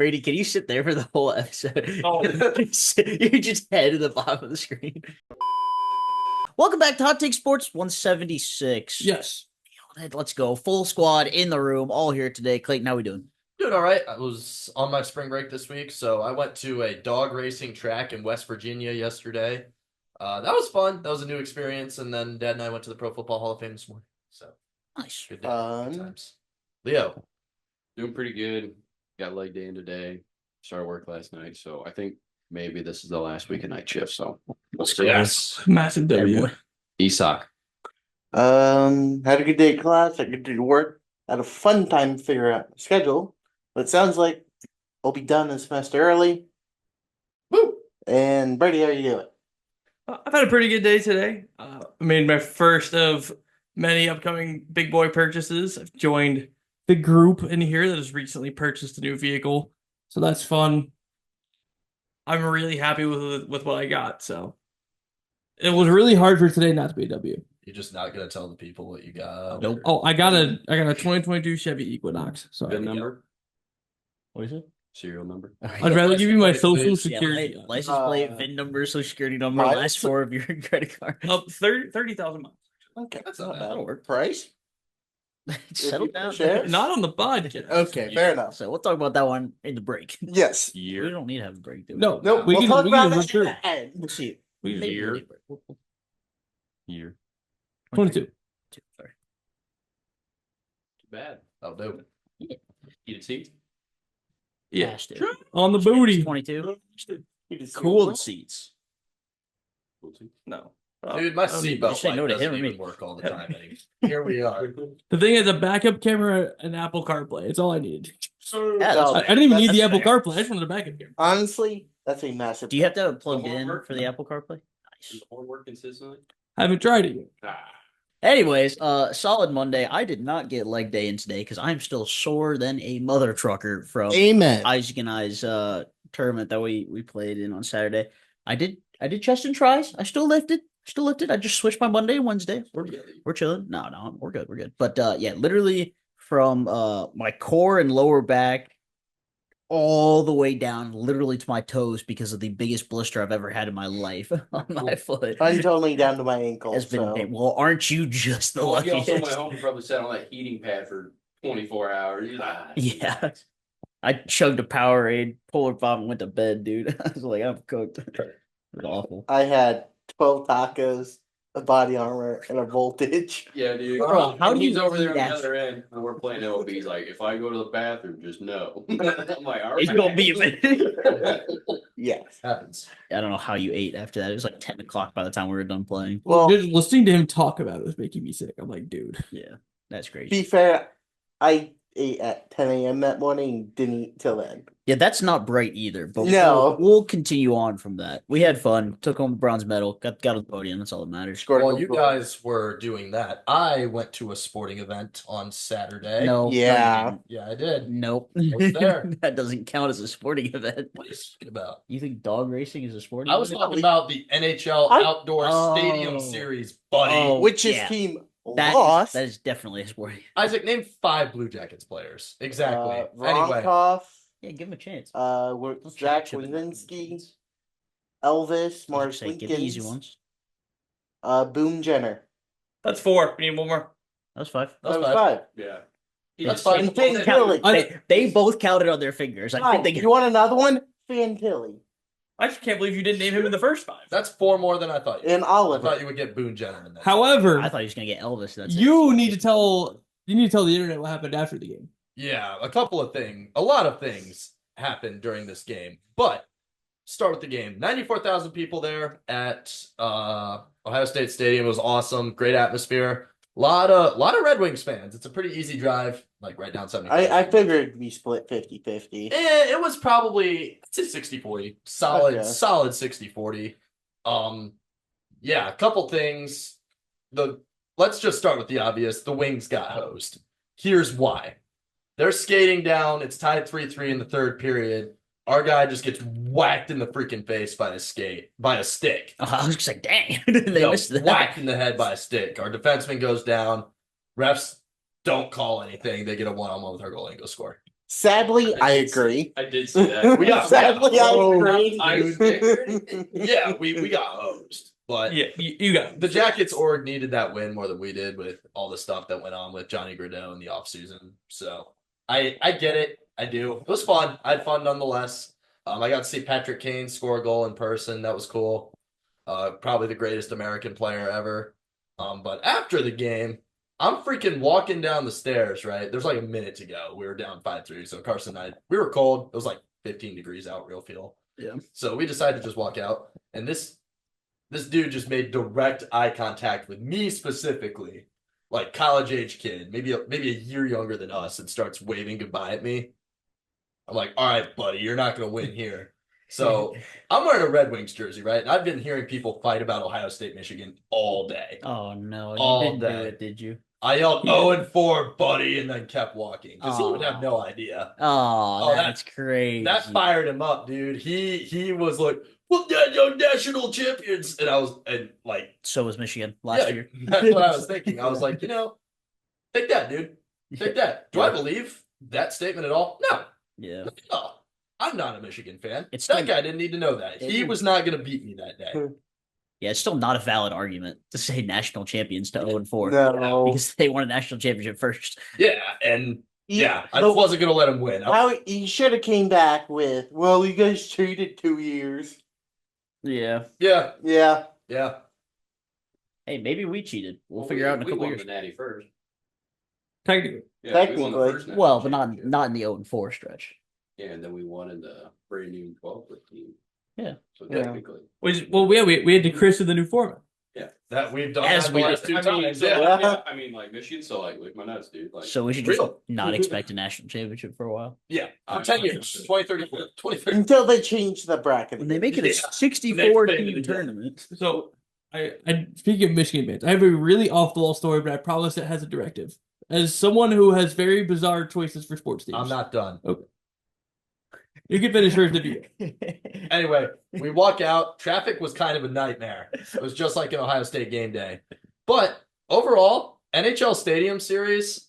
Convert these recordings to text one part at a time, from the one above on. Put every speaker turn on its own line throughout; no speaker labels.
Brady, can you sit there for the whole episode?
Oh.
You're just head at the bottom of the screen. Welcome back to Hot Take Sports 176.
Yes.
Let's go. Full squad in the room, all here today. Clayton, how we doing?
Doing all right. I was on my spring break this week, so I went to a dog racing track in West Virginia yesterday. That was fun. That was a new experience. And then Dad and I went to the Pro Football Hall of Fame this morning. So
Nice.
good day. Good times. Leo.
Doing pretty good. Got leg day in today. Started work last night, so I think maybe this is the last week of night shift. So
Let's go.
Yes.
Massive W.
ESOC.
Had a good day at class, had a good day to work, had a fun time figuring out my schedule. But it sounds like I'll be done this semester early. Woo! And Brady, how you doing?
I've had a pretty good day today. I made my first of many upcoming big boy purchases. I've joined the group in here that has recently purchased a new vehicle, so that's fun. I'm really happy with what I got. So it was really hard for today not to be a W.
You're just not gonna tell the people what you got.
Nope.
Oh, I got a 2022 Chevy Equinox. So
VIN number?
What is it?
Serial number?
I'd rather give you my social
Yeah,
security.
license plate, VIN number, social security number,
Miles?
last four of your credit card.
Up 30,000 miles.
Okay,
That's not bad.
That'll work.
Price?
Settle
you
down.
share?
Not on the podcast.
Okay, fair enough.
So we'll talk about that one in the break.
Yes.
We
Year.
don't need to have a break, do we?
No,
Nope,
we
we'll
can-
talk
we can
about
work
that
through
in
it.
the end.
We'll see.
We
Maybe
Year.
we'll need a break.
Year.
22.
Sorry.
Too bad.
Oh, no.
Eat a seat.
Yeah.
Hashed it.
On the booty.
22.
You just-
Cooled seats.
No.
Dude, my
you
seatbelt
say no
light
to
doesn't
him or
even
me?
work all the time anymore. Here we are.
The thing is, a backup camera and Apple CarPlay. It's all I needed.
Yeah, that's
No,
I didn't even need the
that's
Apple
fair.
CarPlay. I just wanted a backup camera.
Honestly, that's a massive.
Do you have to have it plugged
The
in
homework?
for the Apple CarPlay? Nice.
Does the horn work consistently?
I haven't tried it yet.
Anyways, solid Monday. I did not get leg day in today because I'm still sore than a mother trucker from
Amen.
Isaac and I's tournament that we played in on Saturday. I did chest and tries. I still lifted. I just switched my Monday and Wednesday. We're chilling. No, we're good. But yeah, literally from my core and lower back all the way down, literally to my toes, because of the biggest blister I've ever had in my life on my foot.
I'm totally down to my ankle.
Has been
So.
well, aren't you just the
Well, you also
luckiest?
went home and probably sat on that heating pad for 24 hours.
Yeah. I chugged a Powerade, polar pop, and went to bed, dude. I was like, I'm cooked. It was awful.
I had 12 tacos, a body armor, and a voltage.
Yeah, dude.
Bro, how do
He's
you
over there on
eat
the
that?
other end and we're playing LB. He's like, if I go to the bathroom, just no. I'm like, all right.
It's gonna be a minute.
Yes.
Happens.
I don't know how you ate after that. It was like 10 o'clock by the time we were done playing.
Well,
Just listening to him talk about it was making me sick. I'm like, dude.
Yeah, that's
to
crazy.
be fair, I ate at 10 a.m. that morning, didn't eat till then.
Yeah, that's not bright either. But
No.
we'll continue on from that. We had fun. Took home the bronze medal. Got on the podium. That's all that matters.
Scored
While
a
you
goal.
guys were doing that, I went to a sporting event on Saturday.
No.
Yeah.
Yeah, I did.
Nope.
was there.
That doesn't count as a sporting event.
What are you talking about?
You think dog racing is a sporting
I was
event?
talking about the NHL
I-
Outdoor
Oh.
Stadium Series, buddy.
Oh.
Which his
yeah.
team
That
lost.
is definitely a sporting.
Isaac, name 5 Blue Jackets players. Exactly. Anyway,
Ronkoff,
Yeah, give him a chance.
with Jack Winsky, Elvis,
I was
Mark
gonna say, give the easy
Winkins,
ones.
Boom Jenner.
That's 4. We need one more.
That was 5.
that's
That was
fine.
5.
Yeah.
That's fine.
And Fantilli.
They both counted on their fingers. I think
Fine.
they
You want another one? Fantilli.
I just can't believe you didn't name him in the first 5.
That's 4 more than I thought.
And
I
Oliver.
thought you would get Boone Jenner in there.
However,
I thought he was gonna get Elvis. That's
you need to tell the internet what happened after the game.
Yeah, a lot of things happened during this game. But start with the game. 94,000 people there at Ohio State Stadium. It was awesome. Great atmosphere. Lot of Red Wings fans. It's a pretty easy drive, like right down 70.
I figured it'd be split 50-50.
It was probably 60-40. Solid,
Okay.
solid 60-40. Yeah, a couple things. Let's just start with the obvious. The Wings got hosed. Here's why. They're skating down. It's tied 3-3 in the third period. Our guy just gets whacked in the freaking face by a stick.
Oh, I was just like, dang, they
No,
missed that.
whacked in the head by a stick. Our defenseman goes down. Refs don't call anything. They get a one-on-one with our goalie and go score.
Sadly, I agree.
I did see that.
We got-
Sadly, I agree.
Yeah, we got hosed, but
Yeah, you got
the Jackets org needed that win more than we did with all the stuff that went on with Johnny Gaudreau in the offseason. So I get it. I do. It was fun. I had fun nonetheless. I got to see Patrick Kane score a goal in person. That was cool. Probably the greatest American player ever. But after the game, I'm freaking walking down the stairs, right? There's like a minute to go. We were down 5-3. So Carson and I, we were cold. It was like 15 degrees out, real feel.
Yeah.
So we decided to just walk out. And this dude just made direct eye contact with me specifically. Like college age kid, maybe a year younger than us, and starts waving goodbye at me. I'm like, all right, buddy, you're not gonna win here. So I'm wearing a Red Wings jersey, right? And I've been hearing people fight about Ohio State, Michigan all day.
Oh no,
All
you didn't
day.
do it, did you?
I yelled 0-4, buddy, and then kept walking because he would have no idea.
Oh,
that-
that's crazy.
That fired him up, dude. He was like, "Well, yeah, young national champions," and I was like,
So was Michigan last
yeah,
year.
that's what I was thinking. I was like, take that, dude. Take that. Do I believe that statement at all? No.
Yeah.
No. I'm not a Michigan fan.
It's
That
still-
guy didn't need to know that. He was not going to beat me that day.
Yeah, it's still not a valid argument to say national champions to 0-4
No.
because they won a national championship first.
Yeah, and yeah, I
But
wasn't going to let him win.
how he should have came back with, well, you guys cheated 2 years.
Yeah.
Yeah,
Yeah.
yeah.
Hey, maybe we cheated. We'll figure out in a couple
won
years.
the Natty first.
technically.
Yeah, we won the
Technically.
first national
Well, but not
championship.
in the 0-4 stretch.
Yeah, and then we won in the brand new 12-15.
Yeah.
So
Yeah.
technically,
We had to christen the new format.
That we've done
As
that the
we
last
did.
two
I mean,
times.
yeah,
Yeah.
yeah, I mean, like Michigan, so like my nuts, dude. Like,
So we should just
Real.
not expect a national championship for a while.
Yeah, for
I-
10
I-
years. 2034, 2030.
Until they change the bracket.
When they make it a
Yeah.
64
Next thing
team
to do.
tournament.
So I speaking of Michigan fans, I have a really off the wall story, but I promise it has a directive. As someone who has very bizarre choices for sports teams,
I'm not done.
You can finish first if you.
Anyway, we walk out. Traffic was kind of a nightmare. It was just like an Ohio State game day. But overall, NHL Stadium Series,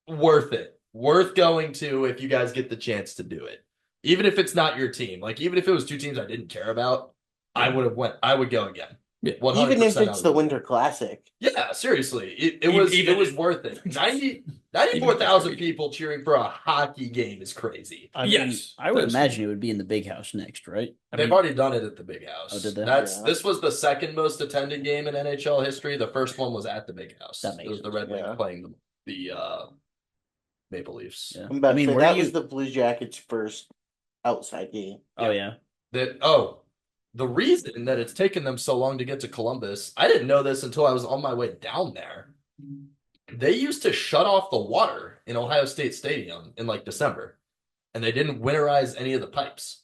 worth it. Worth going to if you guys get the chance to do it. Even if it's not your team. Like, even if it was two teams I didn't care about, I would go again.
Yeah.
100%
Even if
I
it's
would
the
go.
Winter Classic.
Yeah, seriously. It
Even-
was worth it. 94,000 people cheering for a hockey game is crazy.
I mean,
Yes,
I would
that's-
imagine it would be in the big house next, right? I
They've
mean,
already done it at the Big House.
Oh, did they?
That's
Yeah.
This was the second most attended game in NHL history. The first one was at the Big House.
That
It
makes
was the
sense,
Red Wings
yeah.
playing the Maple Leafs.
Yeah.
I'm about
I mean,
to say,
where
that
do you?
was the Blue Jackets' first outside game.
Oh yeah.
The reason that it's taken them so long to get to Columbus, I didn't know this until I was on my way down there. They used to shut off the water in Ohio State Stadium in like December, and they didn't winterize any of the pipes.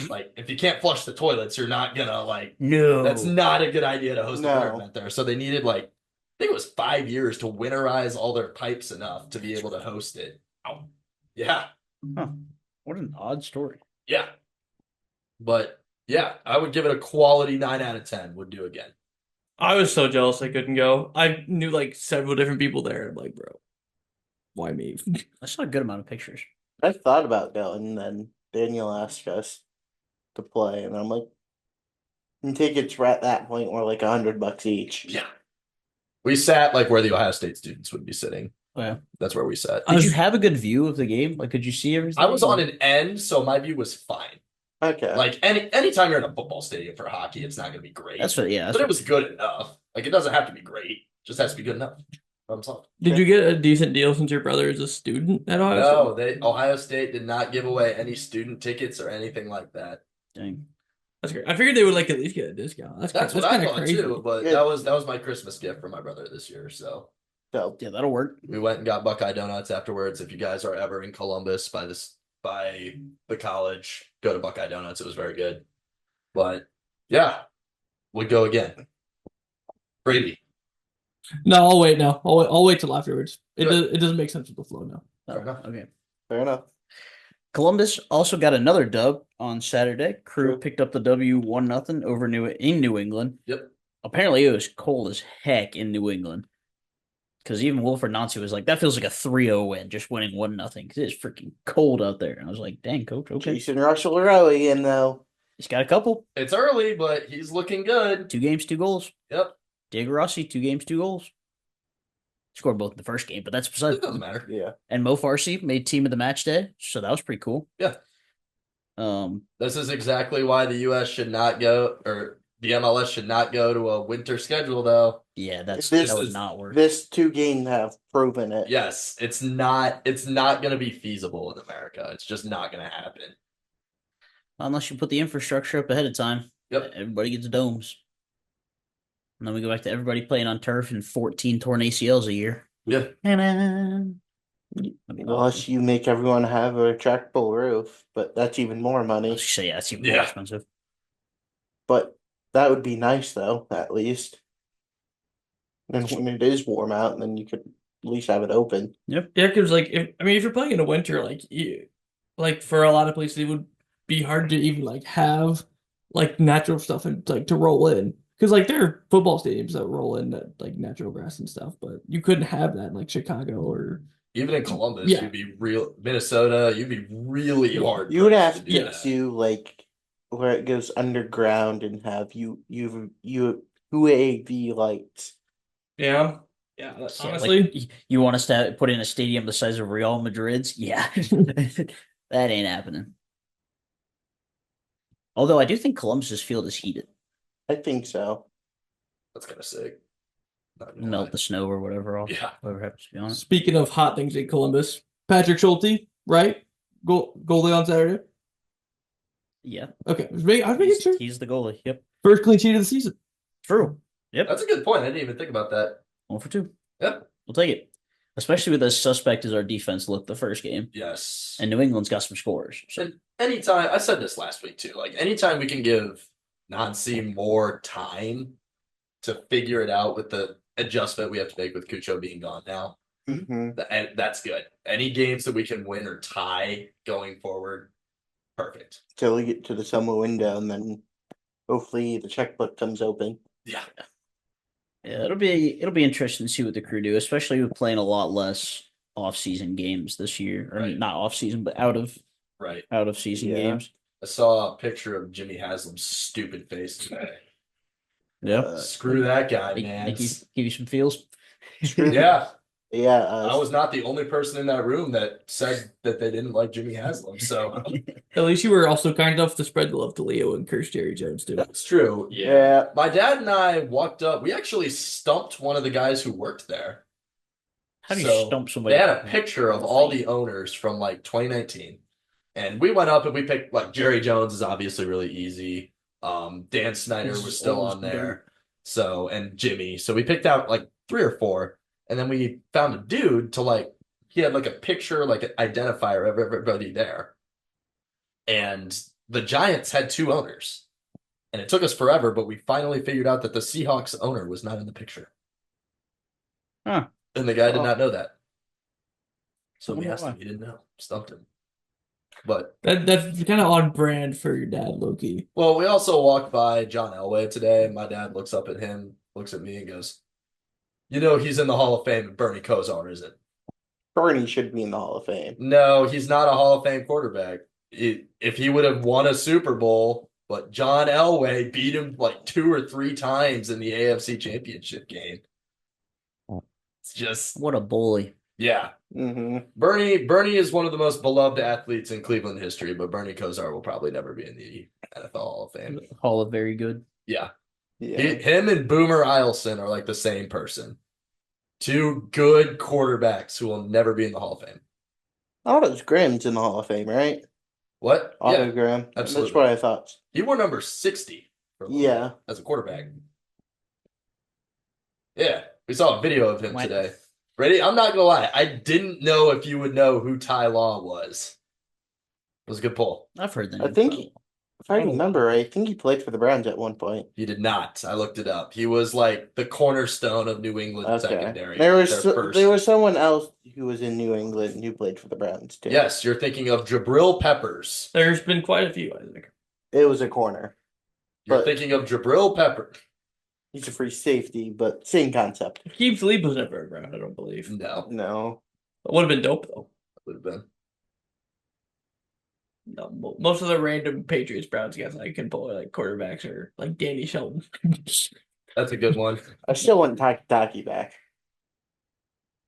Like, if you can't flush the toilets, you're not gonna
No.
That's not a good idea to host a
No.
tournament there. So they needed I think it was 5 years to winterize all their pipes enough to be able to host it. Yeah,
Huh. What an odd story.
yeah. But yeah, I would give it a quality 9 out of 10. Would do again.
I was so jealous I couldn't go. I knew like several different people there. I'm like, bro, why me?
I saw a good amount of pictures.
I thought about going, and then Daniel asked us to play, and I'm like, and tickets were at that point were like $100 each.
Yeah. We sat where the Ohio State students would be sitting.
Oh, yeah.
That's where we sat.
Did you have a good view of the game? Like, could you see everything?
I was on an end, so my view was fine.
Okay.
Anytime you're in a football stadium for hockey, it's not going to be great.
That's what. Yeah. That's
but it
what,
was good enough. It doesn't have to be great. It just has to be good enough. Thumbs up.
Did you get a decent deal since your brother is a student at Ohio State?
No, Ohio State did not give away any student tickets or anything like that.
dang.
That's great. I figured they would like at least get a discount.
That's what I
kinda
thought
crazy.
too. But
Yeah.
that was my Christmas gift for my brother this year. So
So
Yeah, that'll work.
we went and got Buckeye Donuts afterwards. If you guys are ever in Columbus by the college, go to Buckeye Donuts. It was very good. But yeah, would go again. Brady.
No, I'll wait now. I'll wait till afterwards.
Good.
It doesn't make sense with the flow now.
Fair enough.
Okay.
fair enough.
Columbus also got another dub on Saturday. Crew
True.
picked up the W 1-0 over New England.
Yep.
Apparently, it was cold as heck in New England. Because even Wilfred Nancy was like, that feels like a 3-0 win, just winning 1-0 because it's freaking cold out there. And I was like, dang, coach, okay.
Jason Russell early in though.
He's got a couple.
It's early, but he's looking good.
2 games, 2 goals.
Yep.
Diego Rossi, 2 games, 2 goals. Scored both in the first game, but that's beside.
It doesn't matter.
Yeah.
And Mo Farsi made team of the match day, so that was pretty cool.
Yeah. This is exactly why the U.S. should not go, or the MLS should not go to a winter schedule, though.
Yeah, that
This
would
is-
not work.
This 2 games have proven it.
Yes, it's not going to be feasible in America. It's just not going to happen.
Unless you put the infrastructure up ahead of time.
Yep.
Everybody gets domes. And then we go back to everybody playing on turf and 14 torn ACLs a year.
Yeah.
That'd be
Unless
awesome.
you make everyone have a retractable roof, but that's even more
I
money.
was gonna say, yeah, it's even
Yeah.
more expensive.
But that would be nice though, at least. And when it is warm out, then you could at least have it open.
Yeah, because like if you're playing in the winter, like for a lot of places, it would be hard to even like have like natural stuff and like to roll in. Because like there are football stadiums that roll in that like natural grass and stuff, but you couldn't have that in like Chicago or
Even in Columbus,
Yeah.
you'd be Minnesota, you'd be really hard.
You would
pressed
have
do
to
that.
do like where it goes underground and have you UAV lights.
yeah.
Yeah,
Honestly,
like, you want us to put in a stadium the size of Real Madrid's? Yeah. That ain't happening. Although I do think Columbus's field is heated.
I think so.
That's kind of sick. Not gonna
Melt
lie.
the snow or whatever off.
Yeah.
Whatever happens to be on it.
speaking of hot things in Columbus, Patrick Schulte, right? Goalie on Saturday.
Yeah.
Okay, I was making sure.
He's the goalie. Yep.
First clean sheet of the season.
True. Yep.
That's a good point. I didn't even think about that.
1 for 2.
Yep.
We'll take it. Especially with as suspect as our defense looked the first game.
Yes.
And New England's got some scores. So.
And anytime, I said this last week too, like anytime we can give Nancy more time to figure it out with the adjustment we have to make with Cucho being gone now,
Mm-hmm.
and that's good. Any games that we can win or tie going forward, perfect.
Till we get to the summer window, and then hopefully the checkbook comes open.
Yeah.
Yeah, it'll be interesting to see what the crew do, especially with playing a lot less off-season games this year, or
Right.
not off-season, but out of
Right.
season
Yeah.
games.
I saw a picture of Jimmy Haslam's stupid face today.
Yeah,
Screw that guy,
give
man.
you some feels.
Yeah.
Yeah,
I was not the only person in that room that said that they didn't like Jimmy Haslam. So
At least you were also kind enough to spread the love to Leo and curse Jerry Jones too.
that's true.
yeah.
My dad and I walked up. We actually stumped one of the guys who worked there.
How do you
So,
stump somebody?
They had a picture of all the owners from like 2019. And we went up and we picked like Jerry Jones is obviously really easy. Dan Snyder was still on there. So, and Jimmy. So we picked out like 3 or 4. And then we found a dude to like, he had like a picture, like an identifier of everybody there. And the Giants had 2 owners. And it took us forever, but we finally figured out that the Seahawks owner was not in the picture.
Huh.
And the guy did
Oh.
not know that. So we
Wonder
asked him,
why.
he didn't know. Stumped him. But
That's kind of on brand for your dad, Loki.
well, we also walked by John Elway today, and my dad looks up at him, looks at me, and goes, "You know he's in the Hall of Fame, and Bernie Kosar isn't."
Bernie should be in the Hall of Fame.
No, he's not a Hall of Fame quarterback. If he would have won a Super Bowl, but John Elway beat him like 2 or 3 times in the AFC Championship game. It's just,
What a bully!
yeah.
Mm-hmm.
Bernie is one of the most beloved athletes in Cleveland history, but Bernie Kosar will probably never be in the NFL Hall of Fame.
Hall of very good.
Yeah.
Yeah.
Him and Boomer Eielson are like the same person. 2 good quarterbacks who will never be in the Hall of Fame.
Otto Graham's in the Hall of Fame, right?
What?
Otto
Yeah.
Graham.
absolutely.
That's what I thought.
He wore number 60 for a little
Yeah.
bit as a quarterback. Yeah. We saw a video of him
Why-
today. Ready? I'm not gonna lie. I didn't know if you would know who Ty Law was. It was a good pull.
I've heard that.
I
name.
think, if I remember right, I think he played for the Browns at one point.
He did not. I looked it up. He was like the cornerstone of New England
Okay.
secondary.
There was
Their first-
there was someone else who was in New England who played for the Browns too.
Yes, you're thinking of Jabril Peppers.
There's been quite a few, I think.
It was a corner.
You're
But-
thinking of Jabril Pepper.
He's a free safety, but same concept.
Keith Lee was never around, I don't believe.
No,
No.
It would have been dope though.
would have been.
No, most of the random Patriots Browns guys I can pull are like quarterbacks or like Danny Shelton.
That's a good one.
I still want Taki back.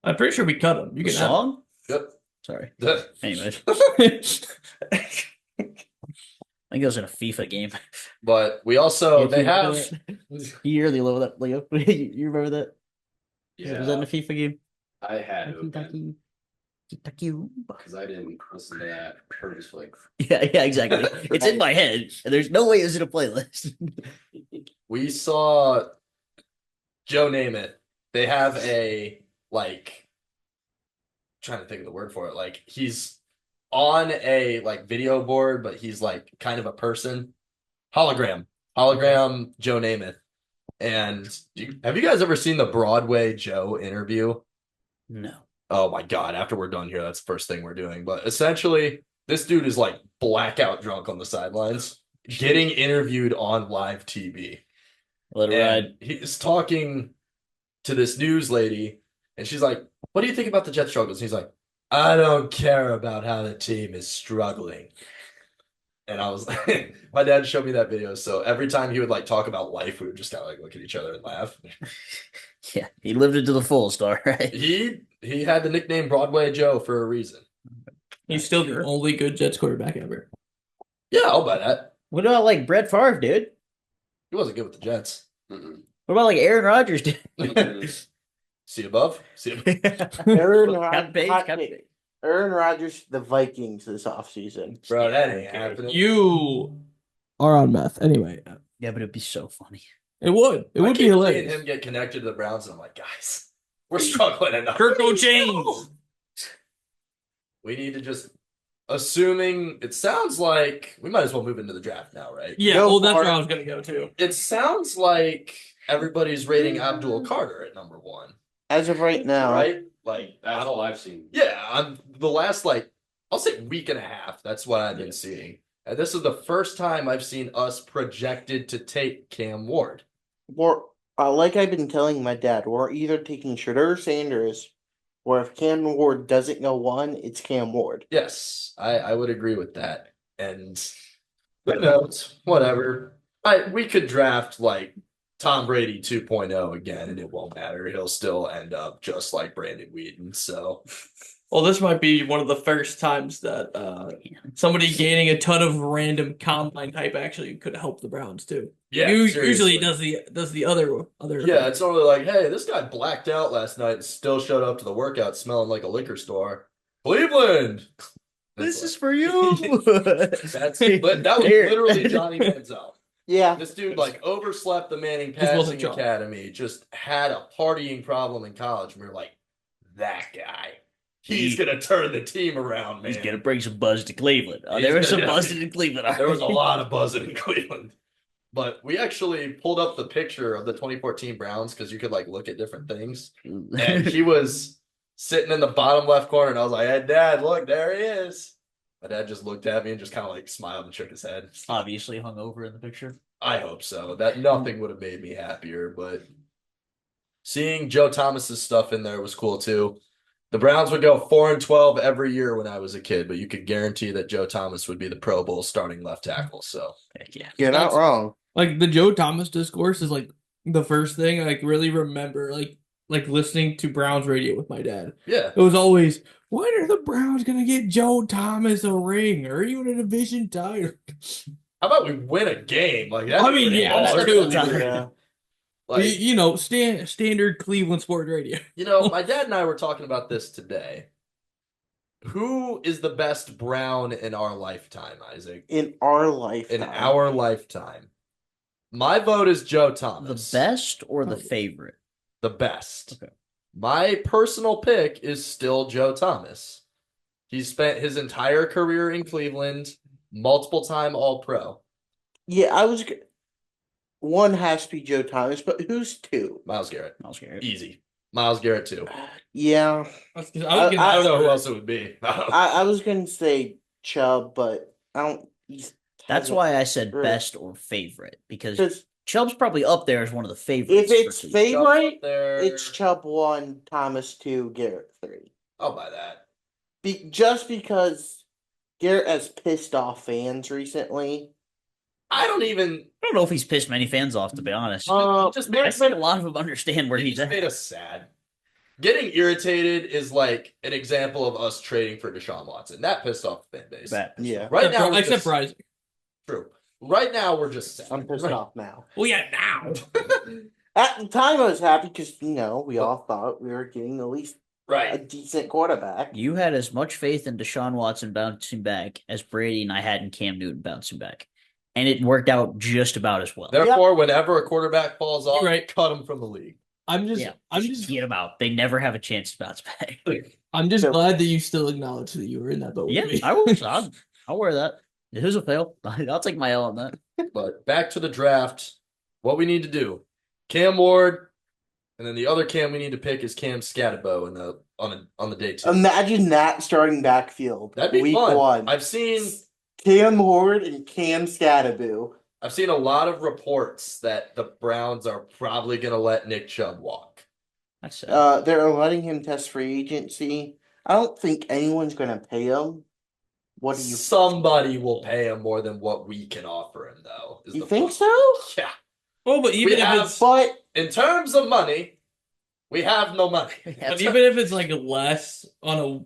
I'm pretty sure we cut him. You
The
can have
song?
Yep.
Sorry.
I
Anyways,
him.
I think it was in a FIFA game.
But we also
You
they
remember
have.
that? You really love that, Leo. You remember that?
Yeah,
Was that in a FIFA game?
I had to
Taki, taki, taki.
because I didn't listen to that purposefully.
Yeah, exactly. It's in my head, and there's no way it was in a playlist.
We saw Joe Namath. They have a trying to think of the word for it. Like he's on a video board, but he's like kind of a person. Hologram Joe Namath. And have you guys ever seen the Broadway Joe interview?
No.
Oh my God. After we're done here, that's the first thing we're doing. But essentially, this dude is like blackout drunk on the sidelines, getting interviewed on live TV.
Let it
And
ride.
he's talking to this news lady, and she's like, "What do you think about the Jet struggles?" And he's like, "I don't care about how the team is struggling." And I was like, my dad showed me that video. So every time he would talk about life, we would just kind of look at each other and laugh.
Yeah, he lived it to the fullest, all right.
He had the nickname Broadway Joe for a reason.
He's still the only good Jets quarterback ever.
Yeah, I'll buy that.
What about Brett Favre, dude?
He wasn't good with the Jets.
Mm-mm.
What about Aaron Rodgers, dude?
See above? See above?
Aaron
Captain Page,
Rodgers.
Captain Page.
Aaron Rodgers, the Vikings this offseason.
Bro, that ain't happening.
You are on meth. Anyway,
Yeah, but it'd be so funny.
it would. It
I
would be
keep seeing
hilarious.
him get connected to the Browns, and I'm like, guys, we're struggling enough.
Kirk O'Chains.
We need to just, assuming it sounds like we might as well move into the draft now, right?
Yeah,
Go
well, that's
for
where
it.
I was gonna go too.
It sounds like everybody's rating Abdul Carter at number one,
As of right now,
right?
That's all I've seen.
Yeah, I'm the last I'll say week and a half. That's what I've been seeing. And this is the first time I've seen us projected to take Cam Ward.
like I've been telling my dad, we're either taking Shadur Sanders, or if Cam Ward doesn't go one, it's Cam Ward.
Yes, I would agree with that. And whatever. We could draft Tom Brady 2.0 again, and it won't matter. He'll still end up just like Brandon Whedon. So
Well, this might be one of the first times that somebody gaining a ton of random combine hype actually could help the Browns too.
yeah,
Usually
seriously.
it does the other.
Yeah, it's only like, hey, this guy blacked out last night and still showed up to the workout smelling like a liquor store. Cleveland.
This is for you.
That was literally Johnny Manziel.
Yeah.
This dude overslept the Manning
Just wasn't
Passing
John.
Academy, just had a partying problem in college. And we were like, that guy. He's gonna turn the team around, man.
He's gonna bring some buzz to Cleveland.
He's
There was some
gonna-
buzz in Cleveland.
There was a lot of buzzing in Cleveland. But we actually pulled up the picture of the 2014 Browns because you could look at different things. And he was sitting in the bottom left corner, and I was like, "Hey, Dad, look, there he is." My dad just looked at me and just kind of smiled and shook his head.
Obviously hung over in the picture.
I hope so. That nothing would have made me happier, but seeing Joe Thomas's stuff in there was cool too. The Browns would go 4-12 every year when I was a kid, but you could guarantee that Joe Thomas would be the Pro Bowl starting left tackle. So
Heck yeah.
You're not
That's-
wrong.
Like the Joe Thomas discourse is the first thing I really remember listening to Browns radio with my dad.
yeah,
It was always, when are the Browns gonna get Joe Thomas a ring or even a division title?
how about we win a game? That's
I mean,
pretty
yeah,
baller.
that's true.
Yeah.
Standard Cleveland sport radio.
My dad and I were talking about this today. Who is the best Brown in our lifetime, Isaac?
In our lifetime.
In our lifetime. My vote is Joe Thomas.
The best or the favorite?
The best.
Okay.
My personal pick is still Joe Thomas. He spent his entire career in Cleveland, multiple time All-Pro.
Yeah, one has to be Joe Thomas, but who's two?
Miles Garrett.
Miles Garrett.
Easy. Miles Garrett too.
Yeah.
I
I don't know who else it would be.
I was gonna say Chubb, but I don't.
That's why I said
Right.
best or favorite because
Because
Chubb's probably up there as one of the favorites.
If it's
for Keith.
favorite,
There,
it's Chubb 1, Thomas 2, Garrett 3.
I'll buy that.
Just because Garrett has pissed off fans recently.
I don't
don't know if he's pissed many fans off, to be honest.
just
I think a lot of them understand where
He
he's
just made
at.
us sad. Getting irritated is like an example of us trading for Deshaun Watson. That pissed off the fan base.
Yeah.
Right now, we're
except
just,
Rising.
true. Right now, we're just sad.
I'm pissed off now.
Well, yeah, now.
At the time, I was happy because, we all thought we were getting at least a
Right.
decent quarterback.
You had as much faith in Deshaun Watson bouncing back as Brady and I had in Cam Newton bouncing back. And it worked out just about as well.
Therefore, whenever a quarterback falls off,
You're right.
cut him from the league.
I'm just
get them out. They never have a chance to bounce back.
glad that you still acknowledge that you were in that boat.
Yeah,
with me.
I will. I'll wear that. It was a fail. I'll take my L on that.
But back to the draft. What we need to do: Cam Ward, and then the other Cam we need to pick is Cam Scatabo on the day 2.
Imagine that starting backfield.
That'd be
week
fun.
1.
I've seen
Cam Ward and Cam Scatabo.
a lot of reports that the Browns are probably going to let Nick Chubb walk.
That's sad.
They're letting him test free agency. I don't think anyone's going to pay him. What do you?
Somebody will pay him more than what we can offer him, though.
You think so?
Yeah.
Well, but even
We
if
have-
it's
But
In terms of money, we have no money.
but even if it's like less on a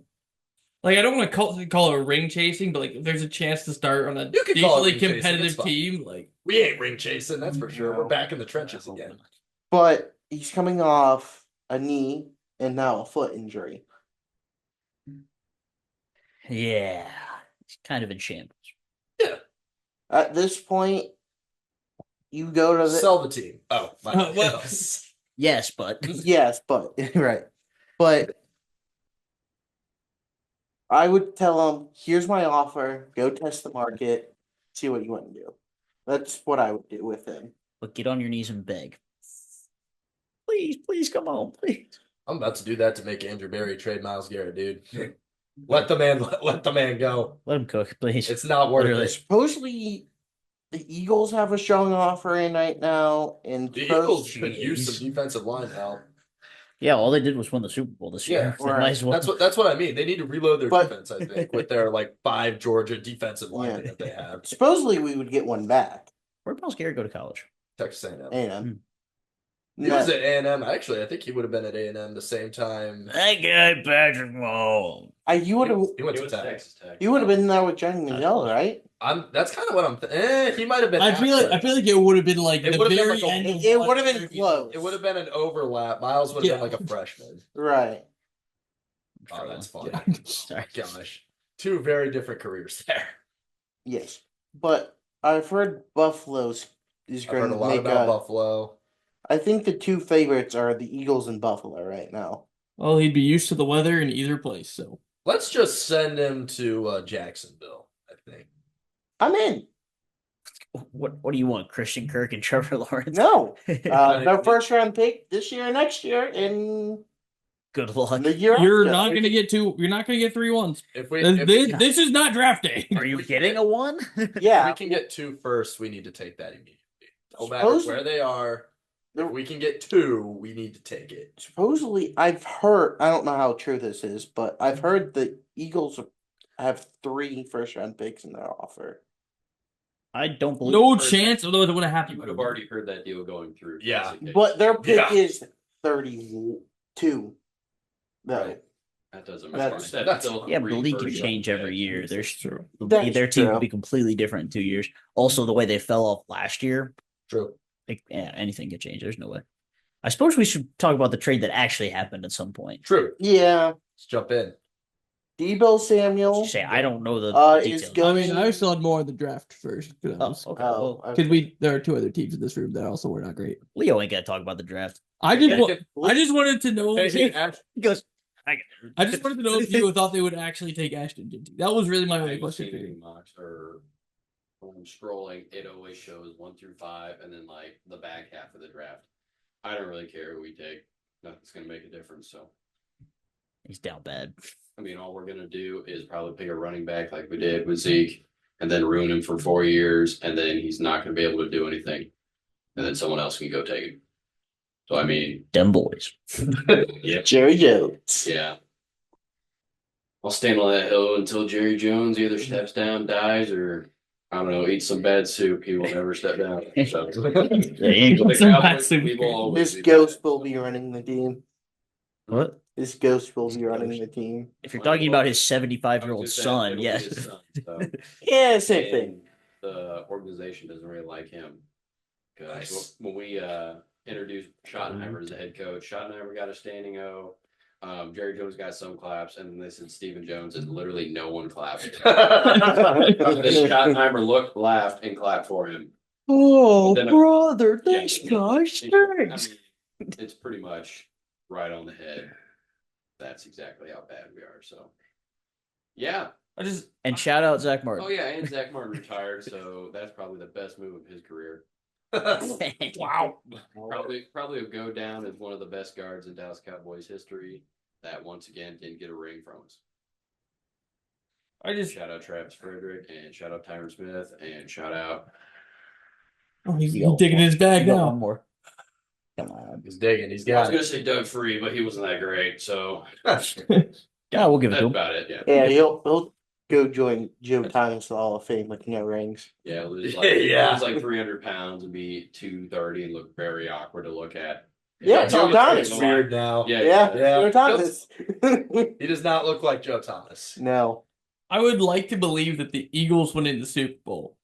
like I don't want to call it a ring chasing, but like if there's a chance to start on a
You could call it
decently
ring chasing,
competitive
it's fine.
team, like
We ain't ring chasing, that's for sure.
No.
We're back in the trenches again.
he's coming off a knee and now a foot injury.
Yeah, it's kind of in shambles.
At this point, you go to the
Sell the team. Oh, my
What?
bad.
Yes, but
yes, but right, but I would tell him, "Here's my offer. Go test the market. See what you want to do." That's what I would do with him.
get on your knees and beg. Please come on, please.
I'm about to do that to make Andrew Berry trade Myles Garrett, dude. Let the man go.
Let him cook, please.
It's not worth
Literally.
it.
Supposedly, the Eagles have a strong offer in right now, and
The Eagles
supposedly-
could use some defensive line help.
Yeah, all they did was win the Super Bowl this year.
Yeah,
They
right.
might as well.
That's what I mean. They need to reload their
But-
defense, I think, with their like 5 Georgia defensive linemen
Yeah.
that they have.
supposedly we would get one back.
Where'd Myles Garrett go to college?
Texas A&M.
And
He was at A&M. Actually, I think he would have been at A&M the same time.
That guy, Patrick Mahomes.
you would have
He went to
He was
Tech.
Texas Tech.
you would have been there with Johnny Manziel, right?
That's kind of what I'm. He might have been.
I feel like it would have been like
It
the
would've been
very
like a-
end. of
It
one
would have been
year.
close.
It would have been an overlap. Miles would have
Yeah.
been like a freshman.
Right.
Oh, that's funny.
Sorry.
Gosh, 2 very different careers there.
Yes, but I've heard Buffalo's is
I've
going
heard a
to
lot
make
about
a.
Buffalo.
I think the 2 favorites are the Eagles and Buffalo right now.
Well, he'd be used to the weather in either place, so
Let's just send him to Jacksonville. I think.
I'm in.
What do you want, Christian Kirk and Trevor Lawrence?
No, their first round pick this year, next year, and
Good luck.
the year
you're
after.
not going to get 2. You're not going to get 3 ones.
If we
This is not draft day.
Are you getting a one?
Yeah,
we can get 2 first, we need to take that immediately. No matter
Suppose-
where they are,
There-
if we can get 2, we need to take it.
supposedly I've heard. I don't know how true this is, but I've heard the Eagles have 3 first round picks in their offer.
I don't believe
No
it.
chance, although it would have
You
happened.
would have already heard that deal going through.
Yeah.
Basically.
But their pick
Yeah.
is 32. Though.
Right.
That doesn't
That's-
make sense.
that's-
Still
Yeah, but the league can
three
change
first
every year. There's
True.
That's
their team
true.
will be completely different in 2 years. Also, the way they fell off last year,
True.
anything could change. There's no way. I suppose we should talk about the trade that actually happened at some point.
True.
Yeah,
Let's jump in.
Debo Samuel.
Say I don't know the
Is
details.
go-
I mean, I still had more on the draft first.
Oh, okay.
Oh,
Well,
Because there are 2 other teams in this room that also were not great.
Leo ain't got to talk about the draft.
I just wanted to know.
He goes.
I just wanted to know if you thought they would actually take Ashton Jinty. That was really my only
I've
question.
seen any mocks or when I'm scrolling, it always shows 1 through 5, and then like the back half of the draft. I don't really care who we take. Nothing's gonna make a difference. So
He's down bad.
I mean, all we're gonna do is probably pick a running back like we did with Zeke, and then ruin him for 4 years, and then he's not gonna be able to do anything. and then someone else can go take him. So I mean,
Them boys.
yeah,
Jerry Jones.
yeah. I'll stand on that hill until Jerry Jones either steps down, dies, or I don't know, eats some bad soup. He will never step down. So
Yeah, he ain't
the
Some bad
Cowboys,
soup.
we will always
This
be
ghost will be running the team.
What?
This ghost will be running the team.
If you're talking about his 75-year-old
I was gonna say,
son,
it'll be
yes.
his son, so.
Yeah, same thing.
And the organization doesn't really like him because
Nice.
when we introduced Schottenheimer as the head coach, Schottenheimer got a standing O. Jerry Jones got some claps, and then they said Stephen Jones, and literally no one clapped. Then Schottenheimer looked, laughed, and clapped for him.
Oh,
Then-
brother,
Yeah,
thanks, guys.
I
Thanks.
mean, it's pretty much right on the head. That's exactly how bad we are. So, yeah.
And shout out Zach Martin.
Oh yeah, and Zach Martin retired, so that's probably the best move of his career.
Wow.
Probably will go down as one of the best guards in Dallas Cowboys history. That once again didn't get a ring from us. Shout out Travis Frederick and shout out Tyron Smith and shout out.
Oh, he's
You got
digging in his bag
You got one
now.
more. Come on.
He's digging. He's
I was
got
gonna say Doug Free, but he wasn't that great. So
Yeah, we'll give it
that's
to him.
about it. Yeah.
Yeah, he'll go join Joe Thomas Hall of Fame with no rings.
Yeah, lose
Yeah.
lose like 300 pounds and be 230 and look very awkward to look at.
Yeah,
Joe
Joe Thomas.
Thomas weird now.
Yeah,
Yeah,
Yeah.
Joe Thomas.
He does not look like Joe Thomas.
No.
I would like to believe that the Eagles went in the Super Bowl,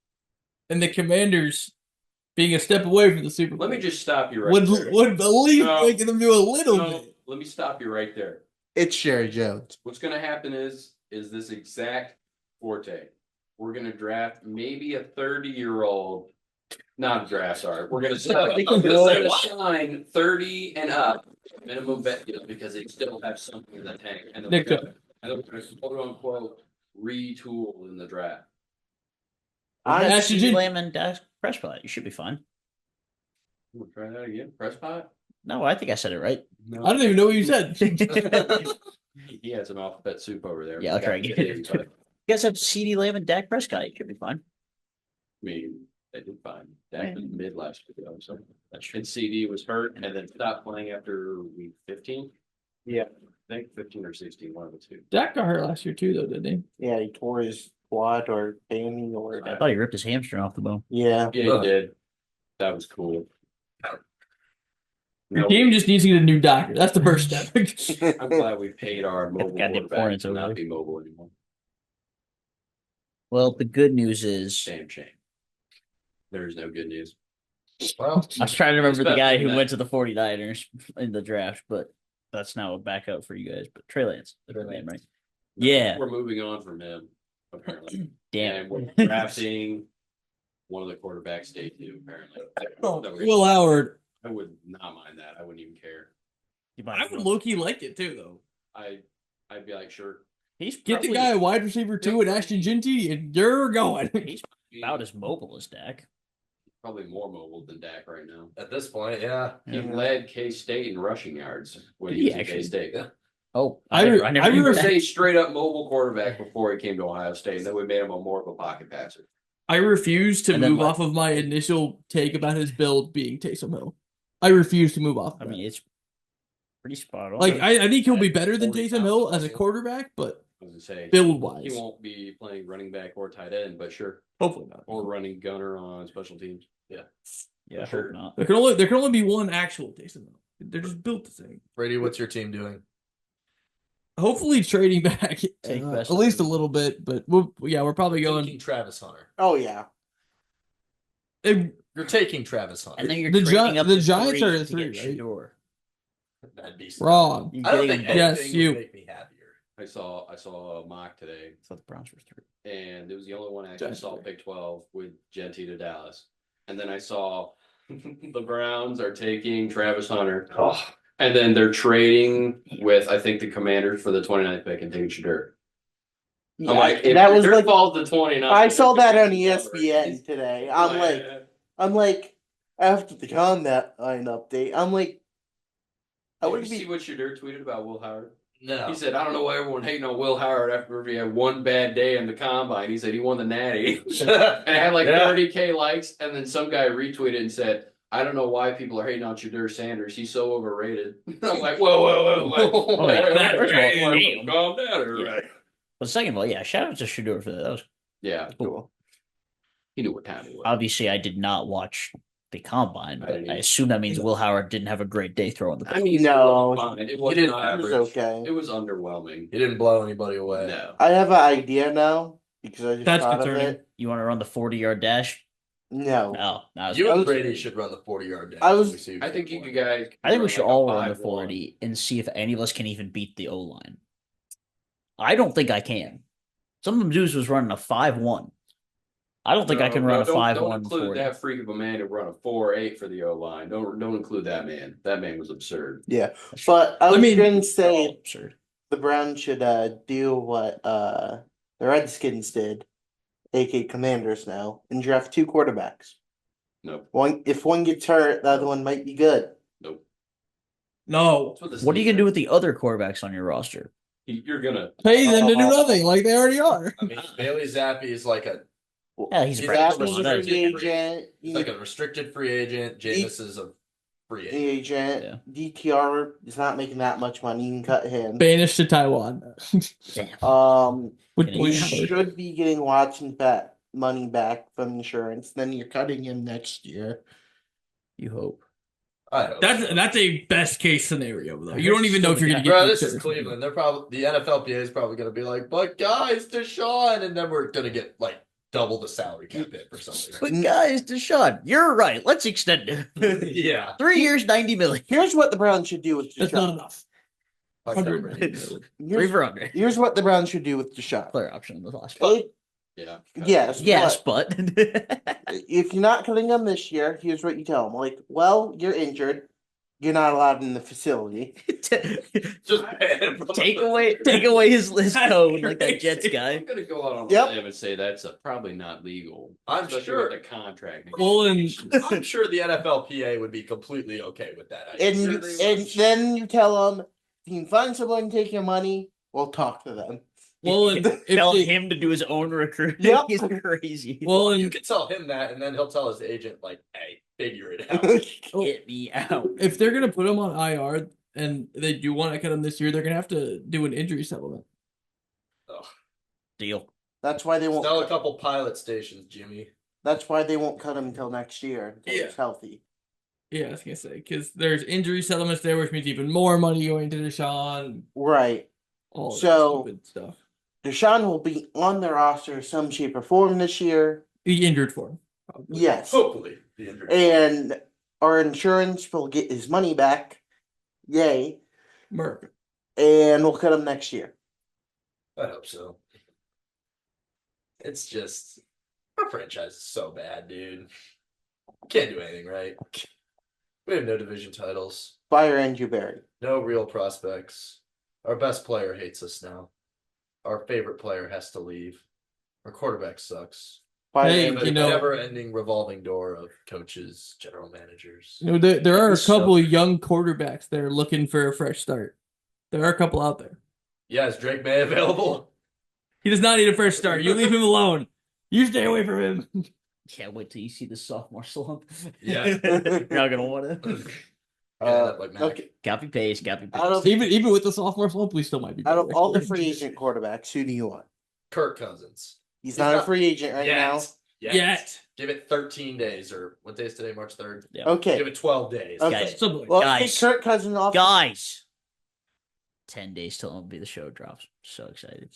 and the Commanders, being a step away from the Super Bowl,
Let me just stop you right
would
there.
would believe
No.
making them do a little
No,
bit.
let me stop you right there.
It's Jerry Jones.
What's going to happen is this exact forte. We're going to draft maybe a 30-year-old, not draft, sorry. We're going to sign 30 and up minimum vet deals because they still have something in the tank. And then
Nick,
we're going to quote unquote retool in the draft.
Ashton
CeeDee
Jean-
Lamb and Dak Prescott. You should be fine.
We'll try that again. Prescott?
No, I think I said it right.
No.
I don't even know what you said.
He had some alphabet soup over there.
Yeah, I'll try again. You guys have CeeDee Lamb and Dak Prescott. You should be fine.
I mean, they did fine. Dak was mid last year, though, so.
That's true.
And CD was hurt and then stopped playing after week 15.
Yeah.
I think 15 or 16, one of the two.
Dak got hurt last year too, though, didn't he?
Yeah, he tore his quad or hammy or
I thought he ripped his hamstring off the bone.
yeah.
Yeah, he did. That was cool.
Your
No,
team just needs to get a new doctor. That's the first step.
I'm glad we paid our mobile
Goddamn
quarterback
Florence
to
over
not
there.
be mobile anymore.
Well, the good news is
Shame. There's no good news.
Well,
I was trying to remember the guy who
Especially
went to the 49ers in the draft, but that's now a backup for you guys. But Trey Lance, that's his name, right? Yeah.
We're moving on from him, apparently.
Damn.
And we're drafting one of the quarterbacks day two, apparently.
Will Howard.
I would not mind that. I wouldn't even care.
I would low key like it too, though.
I'd be like, sure.
He's
Get the
probably-
guy a wide receiver too and Ashton Jinty, and you're going.
He's about as mobile as Dak.
Probably more mobile than Dak right now.
at this point, yeah.
He led K-State in rushing yards when
Did
he
he
was at
actually?
K-State.
Oh,
I
never
I
knew
He
remember
was
that.
a straight up mobile quarterback before he came to Ohio State, and then we made him a more of a pocket passer.
I refuse to
And then
move
what?
off of my initial take about his build being Taysom Hill. I refuse to move off.
I mean, it's pretty spot on.
like I think he'll be
At
better than
40
Taysom Hill
pounds
as a
also.
quarterback, but
I was gonna say
build
he
wise,
won't be playing running back or tight end, but sure,
hopefully not.
or running gunner on special teams.
yeah,
for
I
sure.
hope not.
There can only be one actual Taysom Hill. They're just built the same.
Brady, what's your team doing?
Hopefully trading back
Take
at
best
least a
of-
little bit, but we're probably going.
Taking Travis Hunter.
Oh yeah.
You're taking Travis Hunter.
And then you're
The
trading
Gi-
up
the
to
Giants are
three
at
to
3,
get
right?
Shador.
That'd be
Wrong.
You're
I don't
getting
think
him
Yes,
anything
you.
would make me happier.
I saw a mock today,
I thought the Browns were 3.
and it was the only one I actually
Giants
saw
were.
Big 12 with Genty to Dallas. And then I saw the Browns are taking Travis Hunter. And then they're trading with, I think, the Commanders for the 29th pick and taking Shadur. I'm like, if
that was
Shadur
like
falls to 29.
I saw that on ESPN today. I'm
Oh,
like after the combine update, I'm like I
Did you
would
see
be
what Shadur tweeted about Will Howard?
No.
He said, I don't know why everyone hating on Will Howard after he had one bad day in the combine. He said he won the natty. And it had like
Yeah.
30K likes, and then some guy retweeted and said, I don't know why people are hating on Shadur Sanders. He's so overrated. I'm like, whoa.
Oh, yeah. First of all,
Hey, calm down, everybody.
But second of all, yeah, shout out to Shador for that. That was
Yeah,
cool.
he knew what time it was.
Obviously, I did not watch the combine,
I
but
didn't
I
either.
assume that means Will Howard didn't have a great day throwing the ball.
I mean,
No,
it was fine. It
he
wasn't
didn't-
It was
average.
okay.
It was underwhelming.
He didn't blow anybody away.
No.
I have an idea now because I just
That's
thought
concerning.
of it.
You want to run the 40-yard dash?
No.
No, no.
You
I
and
was-
Brady should run the 40-yard dash.
I was-
when we see you
I think you
play.
guys.
I think we should
like a
all run the
5-1.
40 and see if any of us can even beat the O line. I don't think I can. Some of them dudes was running a 5-1. I don't think I can run a 5-1
Don't include
40.
that freak of a man who run a 4.8 for the O line. Don't include that man. That man was absurd.
Yeah, but I was
mean-
going to say
Absurd.
the Browns should do what the Redskins did, aka Commanders now, and draft 2 quarterbacks.
Nope.
If one gets hurt, the other one might be good.
Nope.
No.
What are you gonna do with the other quarterbacks on your roster?
You're gonna
Pay them to do nothing like they already are.
I mean, Bailey Zappi is like a
Yeah, he's a
He's
practice
actually
squad.
restricted
free
free.
agent.
he's like a restricted free agent. Jameis is a free agent.
Agent. DTR is not making that much money. You can cut him.
Banished to Taiwan.
Damn.
With
Can
You
Blaine
he-
Howard.
should be getting Watson back money back from insurance. Then you're cutting him next year.
You hope.
I hope
That's
so.
that's a best case scenario though. You don't even know if you're gonna get.
Bro,
the
this is
insurance.
Cleveland. They're probably the NFLPA is probably going to be like, but guys, Deshaun, and then we're going to get like double the salary cap hit for something.
But guys, Deshaun, you're right. Let's extend it.
Yeah,
3 years, 90 million.
Here's what the Browns should do with
That's not
Deshaun.
enough.
Like
100
that.
million.
3
Here's,
for under.
here's what the Browns should do with Deshaun.
Player option in the last.
Yeah.
Yes,
Yes, but
if you're not cutting him this year, here's what you tell him. Like, well, you're injured. You're not allowed in the facility.
Just
take away his code like that Jets
I'm
guy.
gonna go out on a
Yep.
limb and say that's probably not legal.
I'm
especially
sure.
with the contract.
Well, and
I'm sure the NFLPA would be completely okay with that. I'm
And
sure they would.
then you tell him, if you can find someone to take your money, we'll talk to them.
well, and if
Tell
they,
him to do his own recruiting.
Yep.
He's crazy.
well,
You
and
can tell him that, and then he'll tell his agent, like, "Hey, figure it out."
Get me out.
if they're gonna put him on IR and they do want to cut him this year, they're gonna have to do an injury settlement.
Deal.
That's why they won't.
Sell a couple pilot stations, Jimmy.
That's why they won't cut him until next year until
Yeah.
he's healthy.
Yeah, I was gonna say because there's injury settlements there, which means even more money going to Deshaun.
Right.
All that
So-
stupid stuff.
Deshaun will be on the roster some shape or form this year.
He injured for him. Probably.
Yes.
Hopefully, the injury.
And our insurance will get his money back. Yay.
Merc.
And we'll cut him next year.
I hope so. It's just our franchise is so bad, dude. Can't do anything right. We have no division titles,
Fire Andrew Barry.
no real prospects. Our best player hates us now. Our favorite player has to leave. Our quarterback sucks.
Fire
Hey,
We have
Andrew
a
you know-
never-ending revolving door of coaches, general managers.
You know, there are a
So-
couple of young quarterbacks that are looking for a fresh start. There are a couple out there.
Yeah, is Drake May available?
He does not need a fresh start. You leave him alone. You stay away from him.
Can't wait till you see the sophomore slump.
Yeah.
You're not gonna want it.
Like Mac.
Okay.
Copy paste, copy paste.
Out of
Even with the sophomore slump, we still might be.
out of
better.
all the free agent quarterbacks, who do you want?
Kirk Cousins.
He's not a free agent right now.
Yet.
Give it 13 days, or what day is today? March 3rd.
Okay.
Give it 12 days.
Okay.
Guys.
Something like
Well,
Guys.
take Kirk Cousins off.
Guys, 10 days till MLB the show drops. So excited.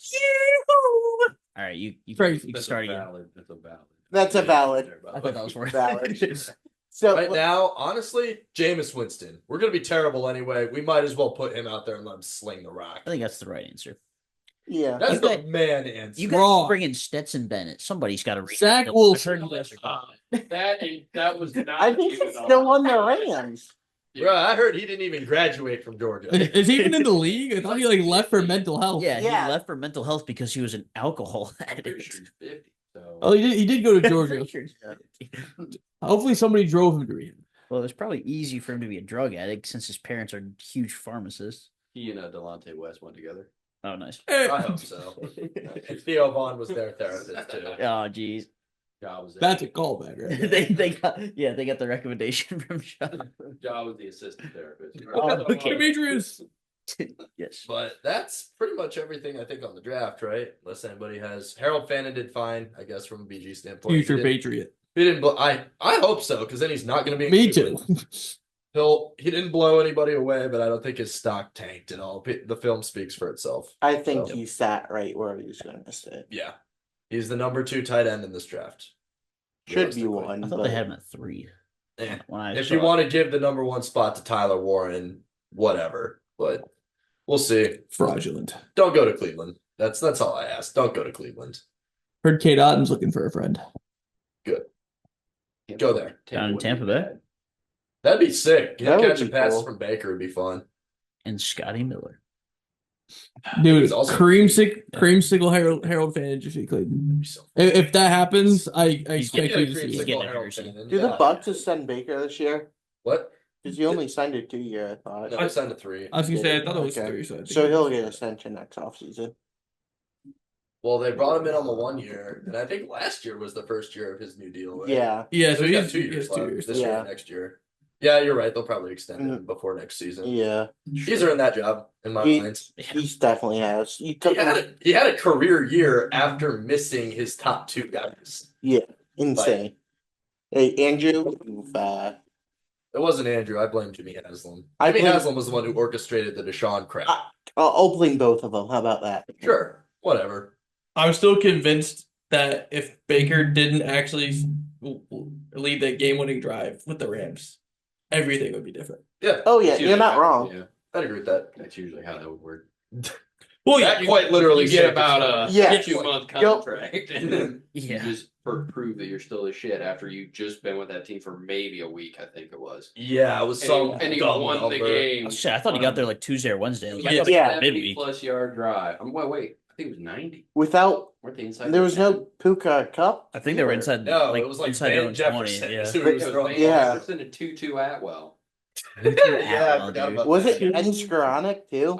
All right, you
Crazy.
can
That's
start
a
again.
valid. That's a valid.
That's a valid.
I thought that was worth
Valid.
it.
So
Right now, honestly, Jameis Winston. We're gonna be terrible anyway. We might as well put him out there and let him sling the rock.
I think that's the right answer.
yeah.
That's
You
the
guys-
man answer.
You guys
Wrong.
bring in Stetson Bennett. Somebody's got to read.
Zach
I
Wilson.
heard you guys are-
That was not.
I think
even
he's still on the Rams.
Bro, I heard he didn't even graduate from Georgia.
Is he even in the league? I thought he left for mental health.
Yeah,
Yeah.
he left for mental health because he was an alcohol
I'm pretty
addict.
sure he's 50. So.
Oh, he did go to Georgia.
Pretty sure he's 50.
Hopefully, somebody drove him to rehab.
Well, it's probably easy for him to be a drug addict since his parents are huge pharmacists.
He and Delonte West went together.
Oh, nice.
I hope so. And Theo Vaughn was their therapist too.
Oh, jeez.
Ja was
That's a callback, right?
they got the recommendation from Sean.
Ja was the assistant therapist.
Okay.
Demetrius.
Yes.
But that's pretty much everything I think on the draft, right? Unless anybody has Harold Fannin did fine, I guess, from a BG standpoint.
Future
He didn't-
Patriot.
He didn't. I hope so, because then he's not going to be. In
Me too.
Cleveland. He didn't blow anybody away, but I don't think his stock tanked at all. The film speaks for itself.
I think
So,
he sat right where he was going to sit.
yeah, he's the number 2 tight end in this draft.
Should be
Realistically.
one.
I thought
but
they had him at 3.
Eh,
When I
if
saw
you
it.
want to give the number 1 spot to Tyler Warren, whatever. But we'll see.
Fraudulent.
Don't go to Cleveland. That's all I ask. Don't go to Cleveland.
Heard Kate Otten's looking for a friend.
Go there.
Down in Tampa Bay?
That'd be sick.
That would
Catching
be
passes
cool.
from Baker would be fun.
And Scotty Miller.
Dude,
He's also-
creamsicle Harold Fannin just be Clayton.
That'd be so fun.
If that happens, I expect
Yeah,
you to see
he's
it.
getting
creamsicle
a
Harold
jersey.
Fannin,
Do the
yeah.
Bucks extend Baker this year?
What?
Because he only signed a 2-year, I thought.
No, I signed a 3.
I was gonna say I thought it was
Okay.
3, so I think
So he'll get extension next offseason.
Well, they brought him in on the 1 year, and I think last year was the first year of his new deal. Right?
Yeah.
Yeah,
So
so
he's got
he's
2
he has
years
2
left.
years.
This year
Yeah.
and next year. Yeah, you're right. They'll probably extend him
Mhm.
before next season.
Yeah.
He's earned that job in my
He-
mind.
He's definitely has. He took
He had a career year after missing his top 2 guys.
insane. Hey, Andrew, you've,
It wasn't Andrew. I blame Jimmy Haslam.
I
Jimmy
blame-
Haslam was the one who orchestrated the Deshaun crap.
I'll blame both of them. How about that?
Sure, whatever.
I'm still convinced that if Baker didn't actually lead that game-winning drive with the Rams, everything would be different.
Yeah,
Oh, yeah, you're not wrong.
Yeah,
I'd agree with that.
that's usually how that would work.
Well,
That quite literally
You get
saved
about a
Yeah.
2-month
Yep.
contract, and then
Yeah.
you just prove that you're still the shit after you've just been with that team for maybe a week. I think it was.
Yeah, it was
And
some
he
dumb
won the
number.
game.
Oh, shit, I thought he got there like Tuesday or Wednesday. I was like,
Yeah.
I thought he got
Seventy
midweek.
plus yard drive. wait. I think it was 90.
Without,
Weren't they inside?
there
the
was
10?
no Puka Cup.
I think they were inside.
No, it was like
inside their
Van
own 20.
Jefferson.
Yeah.
is who
It
was
was
throwing-
Van
Yeah.
Jefferson and Tutu Atwell.
Yeah, I
Wow,
forgot
dude.
about
Was
that.
it Ben Skoranek too?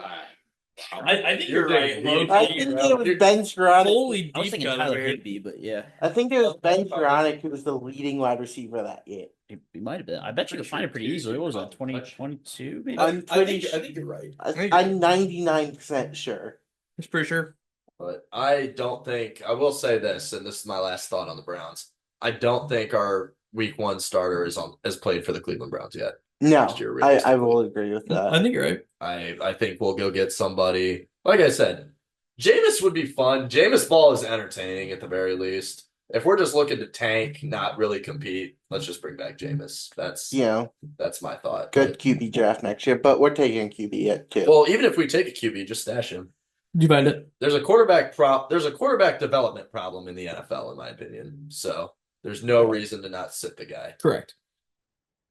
I think
You're
you're right.
digging
Low
deep.
I
key.
think it was Ben Skoranek.
Holy
I was
deep
thinking
cut
Tyler
over here.
Higbee, but yeah,
I think it was Ben Skoranek who was the leading wide receiver that year.
he might have been. I bet you could find it pretty easily. What was that? 2022 maybe?
I'm pretty
I think you're right.
I'm 99% sure.
That's pretty sure.
But I don't think I will say this, and this is my last thought on the Browns. I don't think our week 1 starter has played for the Cleveland Browns yet.
No,
Next year,
I will agree with
I
that.
think you're right.
I think we'll go get somebody. Like I said, Jameis would be fun. Jameis Ball is entertaining at the very least. If we're just looking to tank, not really compete, let's just bring back Jameis. That's my thought.
Good QB draft next year, but we're taking QB at 2.
Well, even if we take a QB, just stash him.
Did you find it?
There's a quarterback development problem in the NFL, in my opinion. So there's no reason to not sit the guy.
Correct.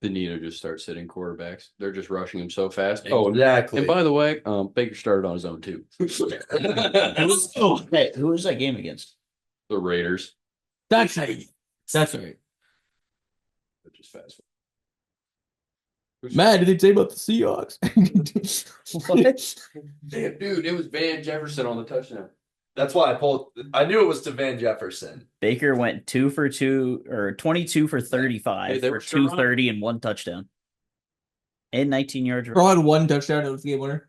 The need to just start sitting quarterbacks. They're just rushing him so fast.
Exactly.
And by the way, Baker started on his own too.
Oh, hey, who was that game against?
The Raiders.
That's right. That's right.
Just fast.
Matt, did they say about the Seahawks?
Damn, dude, it was Van Jefferson on the touchdown.
That's why I knew it was to Van Jefferson.
Baker went 2 for 2 or 22 for 35
Hey, they
for
were still
230 and 1 touchdown. And 19 yards.
Bro had 1 touchdown. It was the game winner.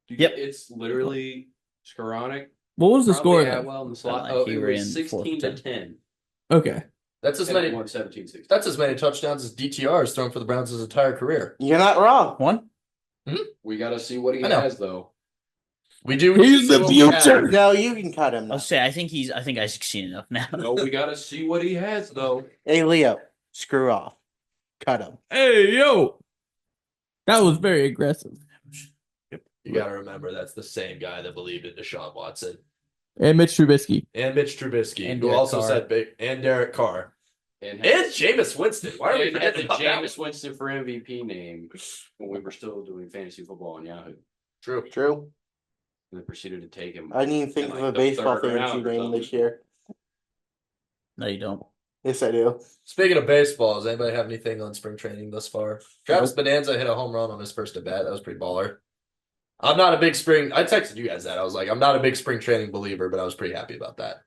Dude,
Yep.
It's literally Skoranek.
What was the score?
Yeah,
then?
well in the slot.
like
Oh,
he
it
ran
was 16 to
4
10.
Okay.
That's as
And it
many.
won 17-16.
That's as many touchdowns as DTR has thrown for the Browns his entire career.
You're not wrong.
1?
We got to see what he
I know.
has, though.
We do.
He's the future.
No, you can cut him now.
I'll say I think Isaac's seen enough now.
No, we got to see what he has, though.
Hey, Leo, screw off. Cut him.
Hey, yo. That was very aggressive.
You got to remember that's the same guy that believed in Deshaun Watson
And Mitch Trubisky.
and Mitch Trubisky,
And
who
Derek
also
Carr.
said big, and Derek Carr
And
and Jameis Winston. Why are we
and had the
forgetting about that
Jameis Winston for MVP name when we were still doing fantasy football on Yahoo.
one? True.
True.
And they proceeded to take him.
I didn't even think
in,
of
like,
a
the
baseball
third
fantasy
round or
name
something.
this year.
No, you don't.
Yes, I do.
Speaking of baseball, does anybody have anything on spring training thus far? Travis Bonanza hit a home run on his first at bat. That was pretty baller. I'm not a big spring. I texted you guys that. I was like, I'm not a big spring training believer, but I was pretty happy about that.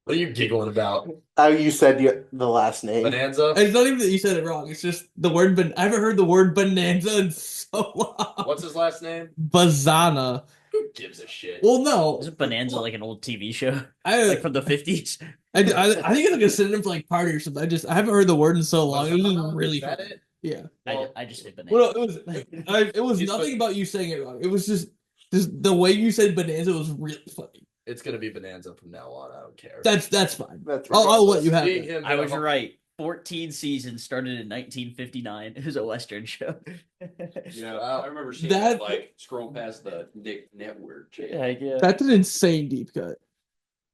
What are you giggling about?
You said the last name.
Bonanza?
It's not even that you said it wrong. It's just the word. I haven't heard the word bonanza in so long.
What's his last name?
Bazana.
Who gives a shit?
Well, no.
Isn't Bonanza like an old TV show,
I
like from the 50s?
I think it's like a synonym for like party or something. I haven't heard the word in so long. It was just really
Is that
funny.
it?
Yeah.
Well,
I just say Bonanza.
Well, no, it was
He's
nothing
put-
about you saying it wrong. It was just the way you said bonanza was really funny.
It's gonna be Bonanza from now on. I don't care.
That's fine.
That's
I'll let you have
Seeing
it.
him
I
in a
was
hu-
right. 14 seasons started in 1959. It was a Western show.
Yeah, I remember seeing
That-
that like scrolling past the Nick Network channel.
Heck yeah.
That's an insane deep cut.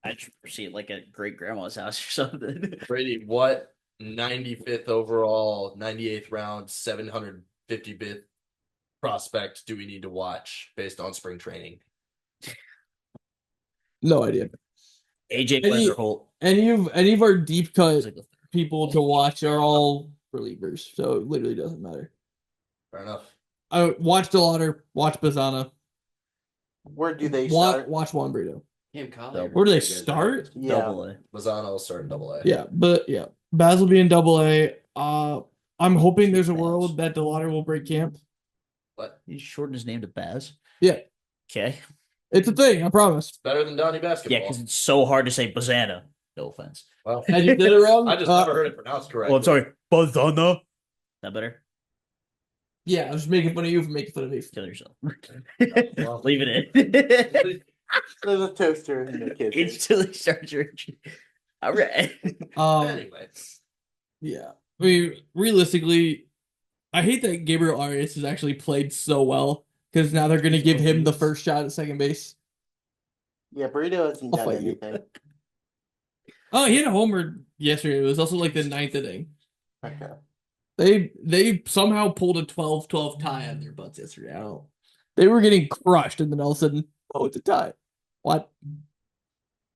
I just see it like at great grandma's house or something.
Brady, what 95th overall, 98th round, 750th prospect do we need to watch based on spring training?
No idea.
AJ
Any-
Klenderholt.
Any of our deep cut
was like the-
people to watch are all relievers, so it literally doesn't matter.
Fair enough.
I watch Delauder, watch Bazana,
Where do they start?
watch Juan Brito.
Cam Collier.
Where do they
You guys
start?
Yeah.
Double A.
Lozano will start in Double A.
Yeah, but yeah, Basil being double A. I'm hoping there's a
Baz.
world that Delauder will break camp.
But
He shortened his name to Baz.
Yeah,
Okay.
it's a thing. I promise.
better than Donnie
Yeah,
basketball.
because it's so hard to say Bazana. No offense.
Well,
I just did it wrong.
I just never heard it pronounced correctly.
Oh, I'm sorry. Bazana. That better?
Yeah, I was making fun of you for making fun of me.
Kill yourself.
Well.
Leave it in.
There's a toaster in the kitchen.
Instantly starts drinking. All right.
Anyway,
Yeah. I mean, realistically, I hate that Gabriel Arias has actually played so well because now they're going to give him the first shot at second base.
Yeah, Burrito hasn't
I'll
done
fight you.
anything.
Oh, he had a homer yesterday. It was also like the ninth inning.
Okay.
They somehow pulled a 12-12 tie on their butts yesterday. I don't. They were getting crushed, and then all of a sudden, oh, it's a tie. What?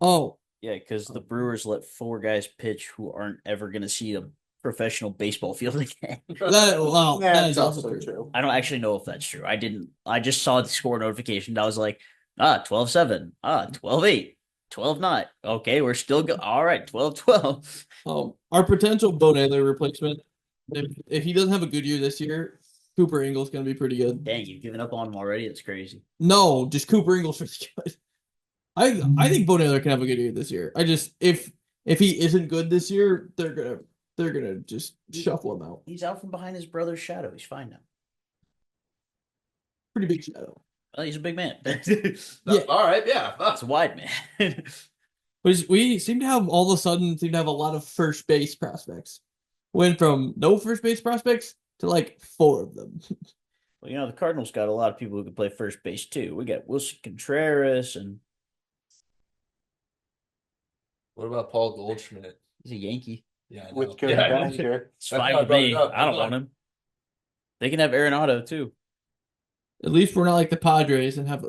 Oh,
Yeah, because the Brewers let 4 guys pitch who aren't ever going to see a professional baseball field again.
that
That's
is
also
also true.
true.
I don't actually know if that's true. I just saw the score notification. I was like, 12-7, 12-8, 12-9. Okay, we're still go. All right, 12-12.
Our potential Bo Naylor replacement, if he doesn't have a good year this year, Cooper Ingles going to be pretty good.
Dang, you've given up on him already. That's crazy.
No, just Cooper Ingles is good. I think Bo Naylor can have a good year this year. I just if he isn't good this year, they're gonna just shuffle him out.
He's out from behind his brother's shadow. He's fine now.
Pretty big shadow.
Well, he's a big man.
Yeah.
All right, yeah.
That's a wide man.
We seem to have all of a sudden a lot of first base prospects. Went from no first base prospects to like 4 of them.
Well, the Cardinals got a lot of people who can play first base too. We got Wilson Contreras, and
What about Paul Goldschmidt?
he's a Yankee.
Yeah, I know.
With Cody
Yeah,
Bellinger.
It's
That's
fine
why I
with
brought
me.
it up.
I don't want him. They can have Arenado too.
At least we're not like the Padres and have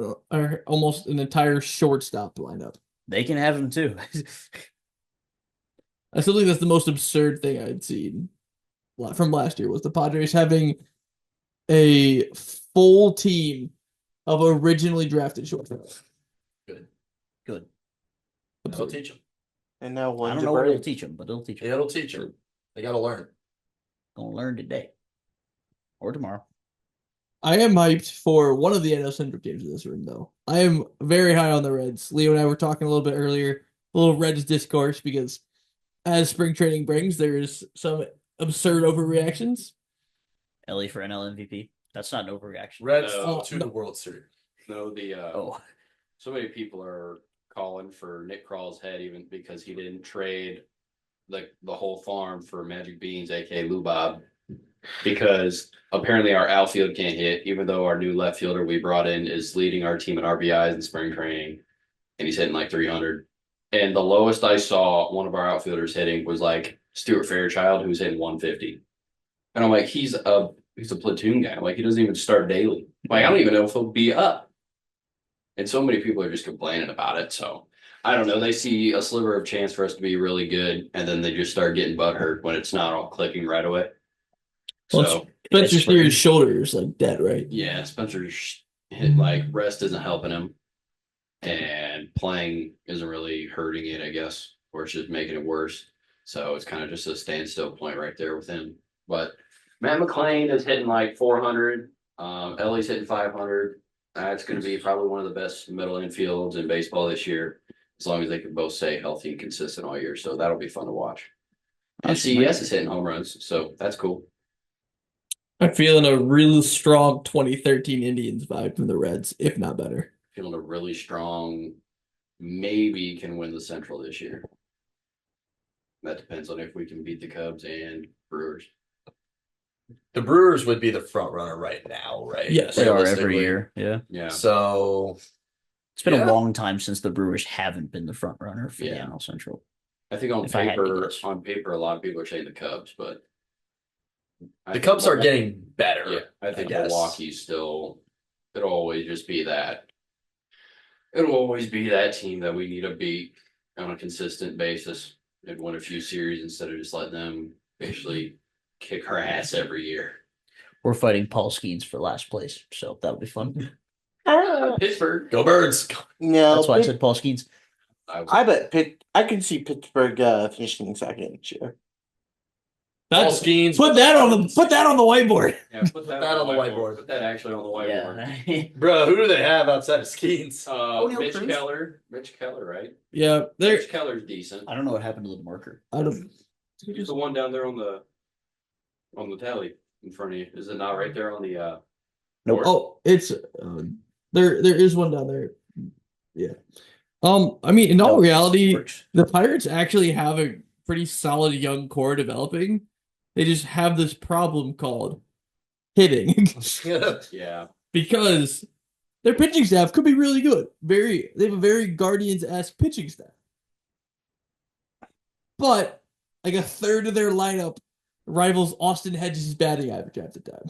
almost an entire shortstop lineup.
They can have him too.
I still think that's the most absurd thing I'd seen from last year was the Padres having a full team of originally drafted shortstops.
Good.
Good.
It'll teach them.
And now
I
one's
don't
a
know what it'll
bird.
teach them, but it'll teach them.
It'll teach them. They got to learn.
Gonna learn today or tomorrow.
I am hyped for one of the NL Central teams in this room, though. I am very high on the Reds. Leo and I were talking a little bit earlier, a little Reds discourse, because as spring training brings, there is some absurd overreactions.
Ellie for NL MVP. That's not an overreaction.
Reds
No.
to
No.
the World Series.
No,
Oh,
so many people are calling for Nick Kral's head even because he didn't trade like the whole farm for Magic Beans, aka Lubob, because apparently our outfield can't hit, even though our new left fielder we brought in is leading our team in RBIs in spring training, and he's hitting like 300. And the lowest I saw one of our outfielders hitting was like Stuart Fairchild, who's hitting 150. And I'm like, he's a platoon guy. Like he doesn't even start daily. Like I don't even know if he'll be up. And so many people are just complaining about it. So I don't know. They see a sliver of chance for us to be really good, and then they just start getting butthurt when it's not all clicking right away.
Well,
So
Spencer
It's
Steer's shoulder is like dead, right?
yeah, Spencer's hit like rest isn't helping him, and playing isn't really hurting it, I guess. or it's just making it worse. So it's kind of just a standstill point right there with him. But Matt McClain is hitting like 400. Ellie's hitting 500. That's going to be probably one of the best middle infields in baseball this year, as long as they can both stay healthy and consistent all year. So that'll be fun to watch. And CES is hitting home runs, so that's cool.
I'm feeling a really strong 2013 Indians vibe from the Reds, if not better.
Feeling a really strong, maybe can win the Central this year. That depends on if we can beat the Cubs and Brewers.
The Brewers would be the front runner right now, right?
Yes.
They are every
Realistically.
year. Yeah.
Yeah.
So
It's been
Yeah.
a long time since the Brewers haven't been the front runner for the
Yeah.
NL Central.
I think on
If I had to
paper,
guess.
a lot of people are saying the Cubs, but I
the
think
Cubs are
Milwaukee-
getting better.
Yeah, I think
guess.
Milwaukee's still. It'll always just be that. It'll always be that team that we need to beat on a consistent basis and win a few series instead of just letting them basically kick our ass every year.
We're fighting Paul Skeens for last place, so that'll be fun.
Pittsburgh.
Go Birds.
No,
That's why I said Paul Skeens.
I bet I can see Pittsburgh finishing second this year.
Paul
That's
Skeens.
put that on the whiteboard.
Yeah, put that on the whiteboard. Put that actually on the whiteboard.
Yeah.
Bro, who do they have outside of Skeens?
O'Neal
Mitch
Cruz?
Keller. Mitch Keller, right?
Yeah, there.
Mitch Keller's decent.
I don't know what happened to the marker.
I don't.
He's the one down there on the tally in front of you. Is it not right there on the
Nope.
Oh, it's there. There is one down there. Yeah. I mean, in all
No,
reality,
works.
the Pirates actually have a pretty solid young core developing. They just have this problem called hitting
Yeah.
because their pitching staff could be really good. They have a very Guardians-esque pitching staff. But like a third of their lineup rivals Austin Hedges' batting average at the time.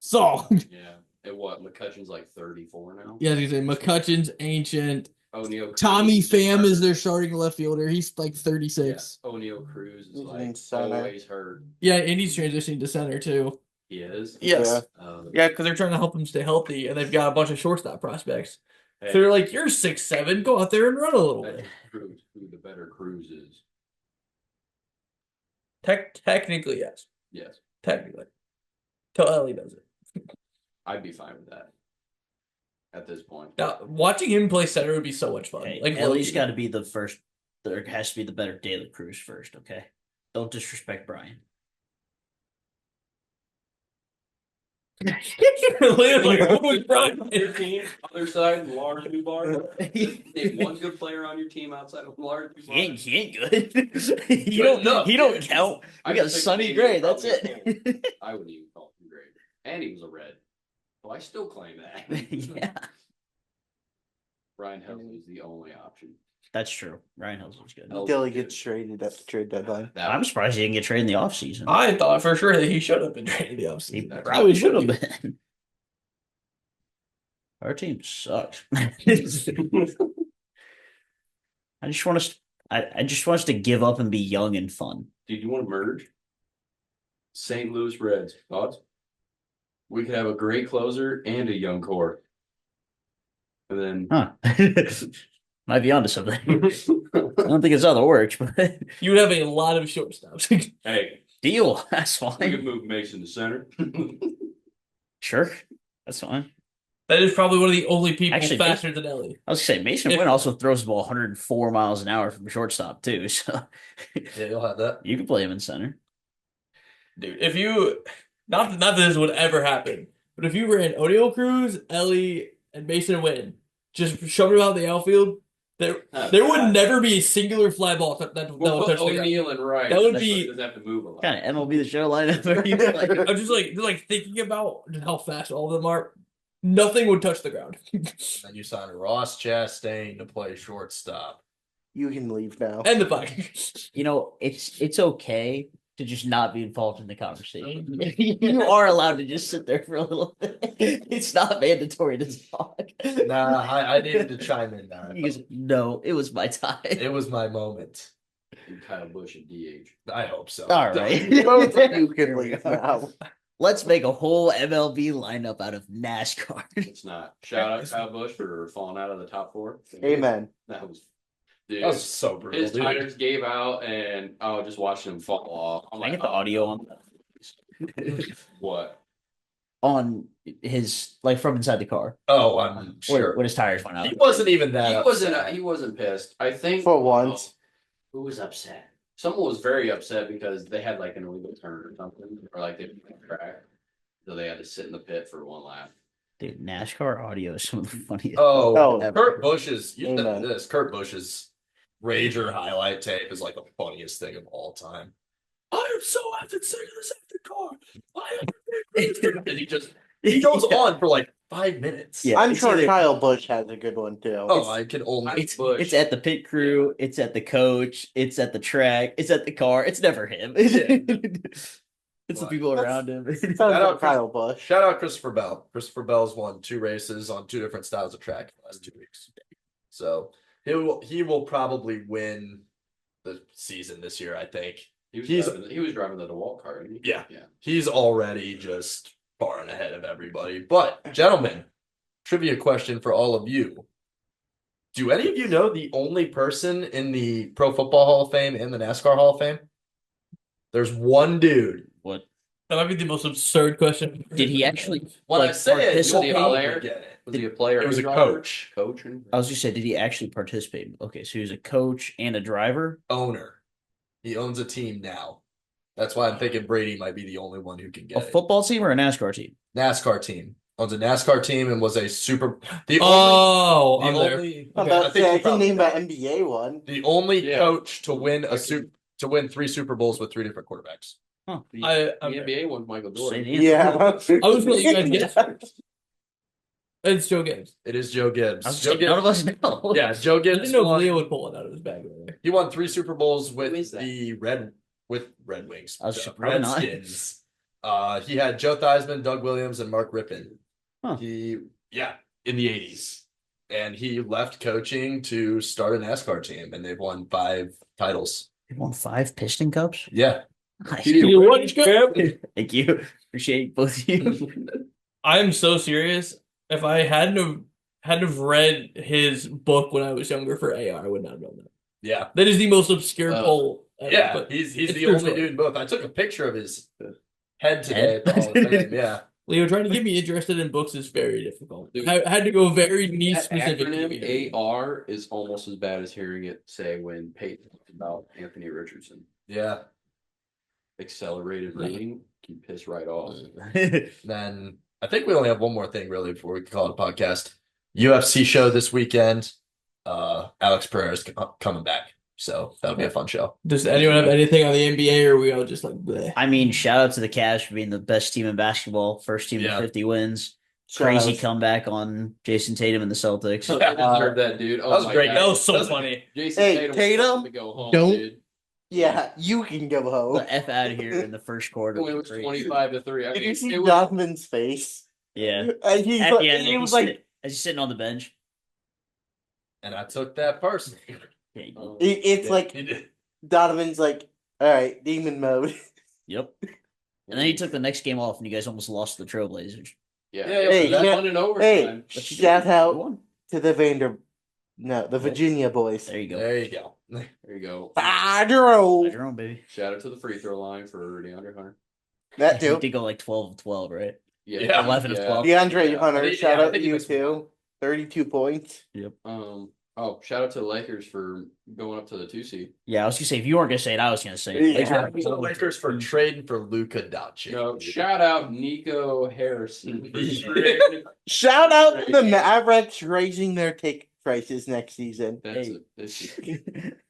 So
Yeah. And what? McCutcheon's like 34 now.
yeah, I was gonna say McCutcheon's ancient.
O'Neal Cruz
Tommy
is
Pham
hurt.
is their starting left fielder. He's like 36.
Yeah. O'Neal Cruz is
He's in
like
center.
always hurt.
Yeah, and he's transitioning to center too.
He is.
Yes.
Yeah.
Yeah, because they're trying to help him stay healthy, and they've got a bunch of shortstop prospects.
Hey,
So they're like, "You're 6'7", go out there and run a little bit."
better Cruz, who the better Cruz is.
Technically, yes.
Yes.
Technically, till Ellie does it.
I'd be fine with that. At this point.
Now, watching him play center would be so much fun.
Hey,
Like
Ellie's
low-key.
got to be the first. There has to be the better De La Cruz first. Okay, don't disrespect Brian.
Literally, what was Brian?
Your team, other side, Lars Dubar. Name one good player on your team outside of Lars
He
Dubar.
ain't good. he
Good
don't.
enough,
He don't
dude.
count.
I
We got
just think
Sonny
maybe
Gray. That's
probably
it.
I wouldn't even call him great. And he was a red. So I still claim that.
Yeah,
Ryan Helsley is the only option.
that's true. Ryan Helsley's good.
Oh.
Until he gets traded at the trade deadline.
That
I'm surprised he didn't get traded in the offseason.
I thought for sure that he should have been traded the
He
offseason.
That's
probably
how
should have
he
been. Our team sucks. I just want us. I just want us to give up and be young and fun.
Dude, you want to merge? St. Louis Reds. Thoughts? We could have a great closer and a young core. And then
Huh? Might be onto something. I don't think it's how that works, but
You would have a lot of shortstops.
hey,
deal. That's
we could
fine.
move Mason to center.
Sure, that's fine.
That is probably one of the only people
Actually,
faster than Ellie.
I was gonna say Mason
If-
Wynn also throws the ball 104 miles an hour from shortstop too, so
Yeah, you'll have that.
you can play him in center.
Dude, if you not that this would ever happen, but if you ran O'Neal Cruz, Ellie, and Mason Wynn, just shove it out the outfield, there would never be a singular fly ball that
We'll
would
put
touch the ground.
O'Neal and Wright.
That would
so
be-
he doesn't have to move a lot.
Kind of MLB the Show lineup. Are you like,
I'm just like thinking about how fast all of them are. Nothing would touch the ground.
And you sign Ross Chastain to play shortstop.
You can leave now.
And the fuck.
you know, it's okay to just not be involved in the conversation. You are allowed to just sit there for a little bit. It's not mandatory to talk.
Nah, I needed to chime in there.
He goes, no, it was my time.
It was my moment.
And Kyle Busch at DH.
I hope so.
All right.
Both of you
Here
can
we
leave
are.
now.
Let's make a whole MLB lineup out of NASCAR.
It's not. Shout out Kyle Busch for falling out of the top four.
Amen.
That was Dude,
That was so brutal.
his
Dude.
tires gave out, and I was just watching him fall off. I'm
Can I get
like,
the audio on
what?
on his like from inside the car?
Oh, I'm sure.
When his tires went out.
He wasn't even that.
He wasn't pissed. I think
For once.
who was upset? Someone was very upset because they had like an illegal turn or something, or like they put a crack, so they had to sit in the pit for one lap.
Dude, NASCAR audio is some of the funniest.
Oh,
ever.
Kurt Busch's. You
Amen.
said this. Kurt Busch's Rager highlight tape is like the funniest thing of all time. I am so effing sick of this effing car. I am. And he goes on for like 5 minutes.
Yeah,
I'm
it's
sure
either-
Kyle Busch has a good one too.
Oh, I can only.
It's at the pit crew, it's at the coach, it's at the track, it's at the car. It's never him. It's the people around him.
Sounds
Shout
like
out
Kyle Busch.
Shout out Christopher Bell. Christopher Bell's won 2 races on 2 different styles of track in the last 2 weeks. So he will probably win the season this year, I think.
He was driving the DeWalt car. Wasn't he?
Yeah.
Yeah.
He's already just far and ahead of everybody. But, gentlemen, trivia question for all of you. Do any of you know the only person in the Pro Football Hall of Fame and the NASCAR Hall of Fame? There's one dude.
What?
That might be the most absurd question.
Did he actually?
When I say it,
participate?
you'll probably
player?
get it.
Was he a player?
It was a
and driver?
coach.
Coach. And...
I was just saying, did he actually participate? Okay, so he was a coach and a driver.
Owner. He owns a team now. That's why I'm thinking Brady might be the only one who can get
A
it.
football team or a NASCAR team?
NASCAR team. Owns a NASCAR team and was a super. The
Oh,
only,
I'm
the
there.
only,
I'm
I
about to
think
say, I
you
can
probably-
name that NBA one.
the only
Yeah.
coach to win to win 3 Super Bowls with 3 different quarterbacks.
Huh.
The
I'm there.
NBA one's Michael Jordan.
Say the
Yeah.
answer.
I was gonna let you guys guess. It's Joe Gibbs.
It is Joe Gibbs.
I was
Joe
just saying, none of us know.
Yeah, Joe
I
Gibbs.
didn't know if
won-
Leo would pull it out of his bag over there.
He won 3 Super Bowls with
Who is that?
the Red Wings.
I was
the
probably not.
Redskins. He had Joe Theismann, Doug Williams, and Mark Rippon.
Huh.
In the 80s. And he left coaching to start a NASCAR team, and they've won 5 titles.
He won 5 Piston Cups.
Yeah.
Nice.
You know what, Joe?
Thank you. Appreciate both of you.
I'm so serious. If I hadn't have read his book when I was younger for AR, I would not have known that.
Yeah.
That is the most obscure poll ever.
Yeah.
but
He's
it's
the
true
only
story.
dude in both. I took a picture of his head today. at the Hall of Fame. Yeah.
Leo, trying to get me interested in books is very difficult. I had to go very niche
That
specific.
acronym AR is almost as bad as hearing it say when Peyton talked about Anthony Richardson.
Yeah.
Accelerated reading, can piss right off.
Then I think we only have one more thing really before we call it a podcast. UFC show this weekend. Alex Pereira's coming back. So that'll be a fun show.
Does anyone have anything on the NBA, or are we all just like, bleh?
I mean, shout out to the Cavs for being the best team in basketball. First team
Yeah.
to 50 wins.
Shout
Crazy
out.
comeback on Jason Tatum and the Celtics.
I deserve that, dude. Oh
that was
my
great.
God.
That was so funny.
Jason
Hey,
Tatum,
Tatum,
to go home,
don't-
dude.
Yeah, you can go home.
The F out of here in the first quarter.
When it was 25-3. I
Did
mean,
you see
it was,
Donovan's face?
Yeah.
And he's
At
like,
the end,
he was
he's
like,
sitting- as he's sitting on the bench.
And I took that personally.
Yeah, he-
um,
it's like
He did.
Donovan's like, all right, demon mode.
Yep. And then he took the next game off, and you guys almost lost to the Trailblazers.
yeah,
Yeah,
Hey,
that
yeah.
won in overtime.
Hey,
But you
shout
did.
out
You won.
to the Virginia boys.
There you go.
There you go.
There you go.
Fadro.
Your own baby.
Shout out to the free throw line for DeAndre Hunter.
That
He
too.
did go like 12 of 12, right?
Yeah.
11 of 12.
DeAndre
Yeah.
Hunter,
I think-
shout
yeah, I
out to
think he
you
missed
too. 32 points.
Shout out to the Lakers for going up to the 2 seed.
Yeah, I was going to say, if you weren't going to say it, I was going to say it.
Yeah.
Lakers-
The Lakers for trading for Luka Doncic.
No, shout out Nico Harrison. For
Shout out to the Mavericks raising their ticket prices next season.
That's
Hey.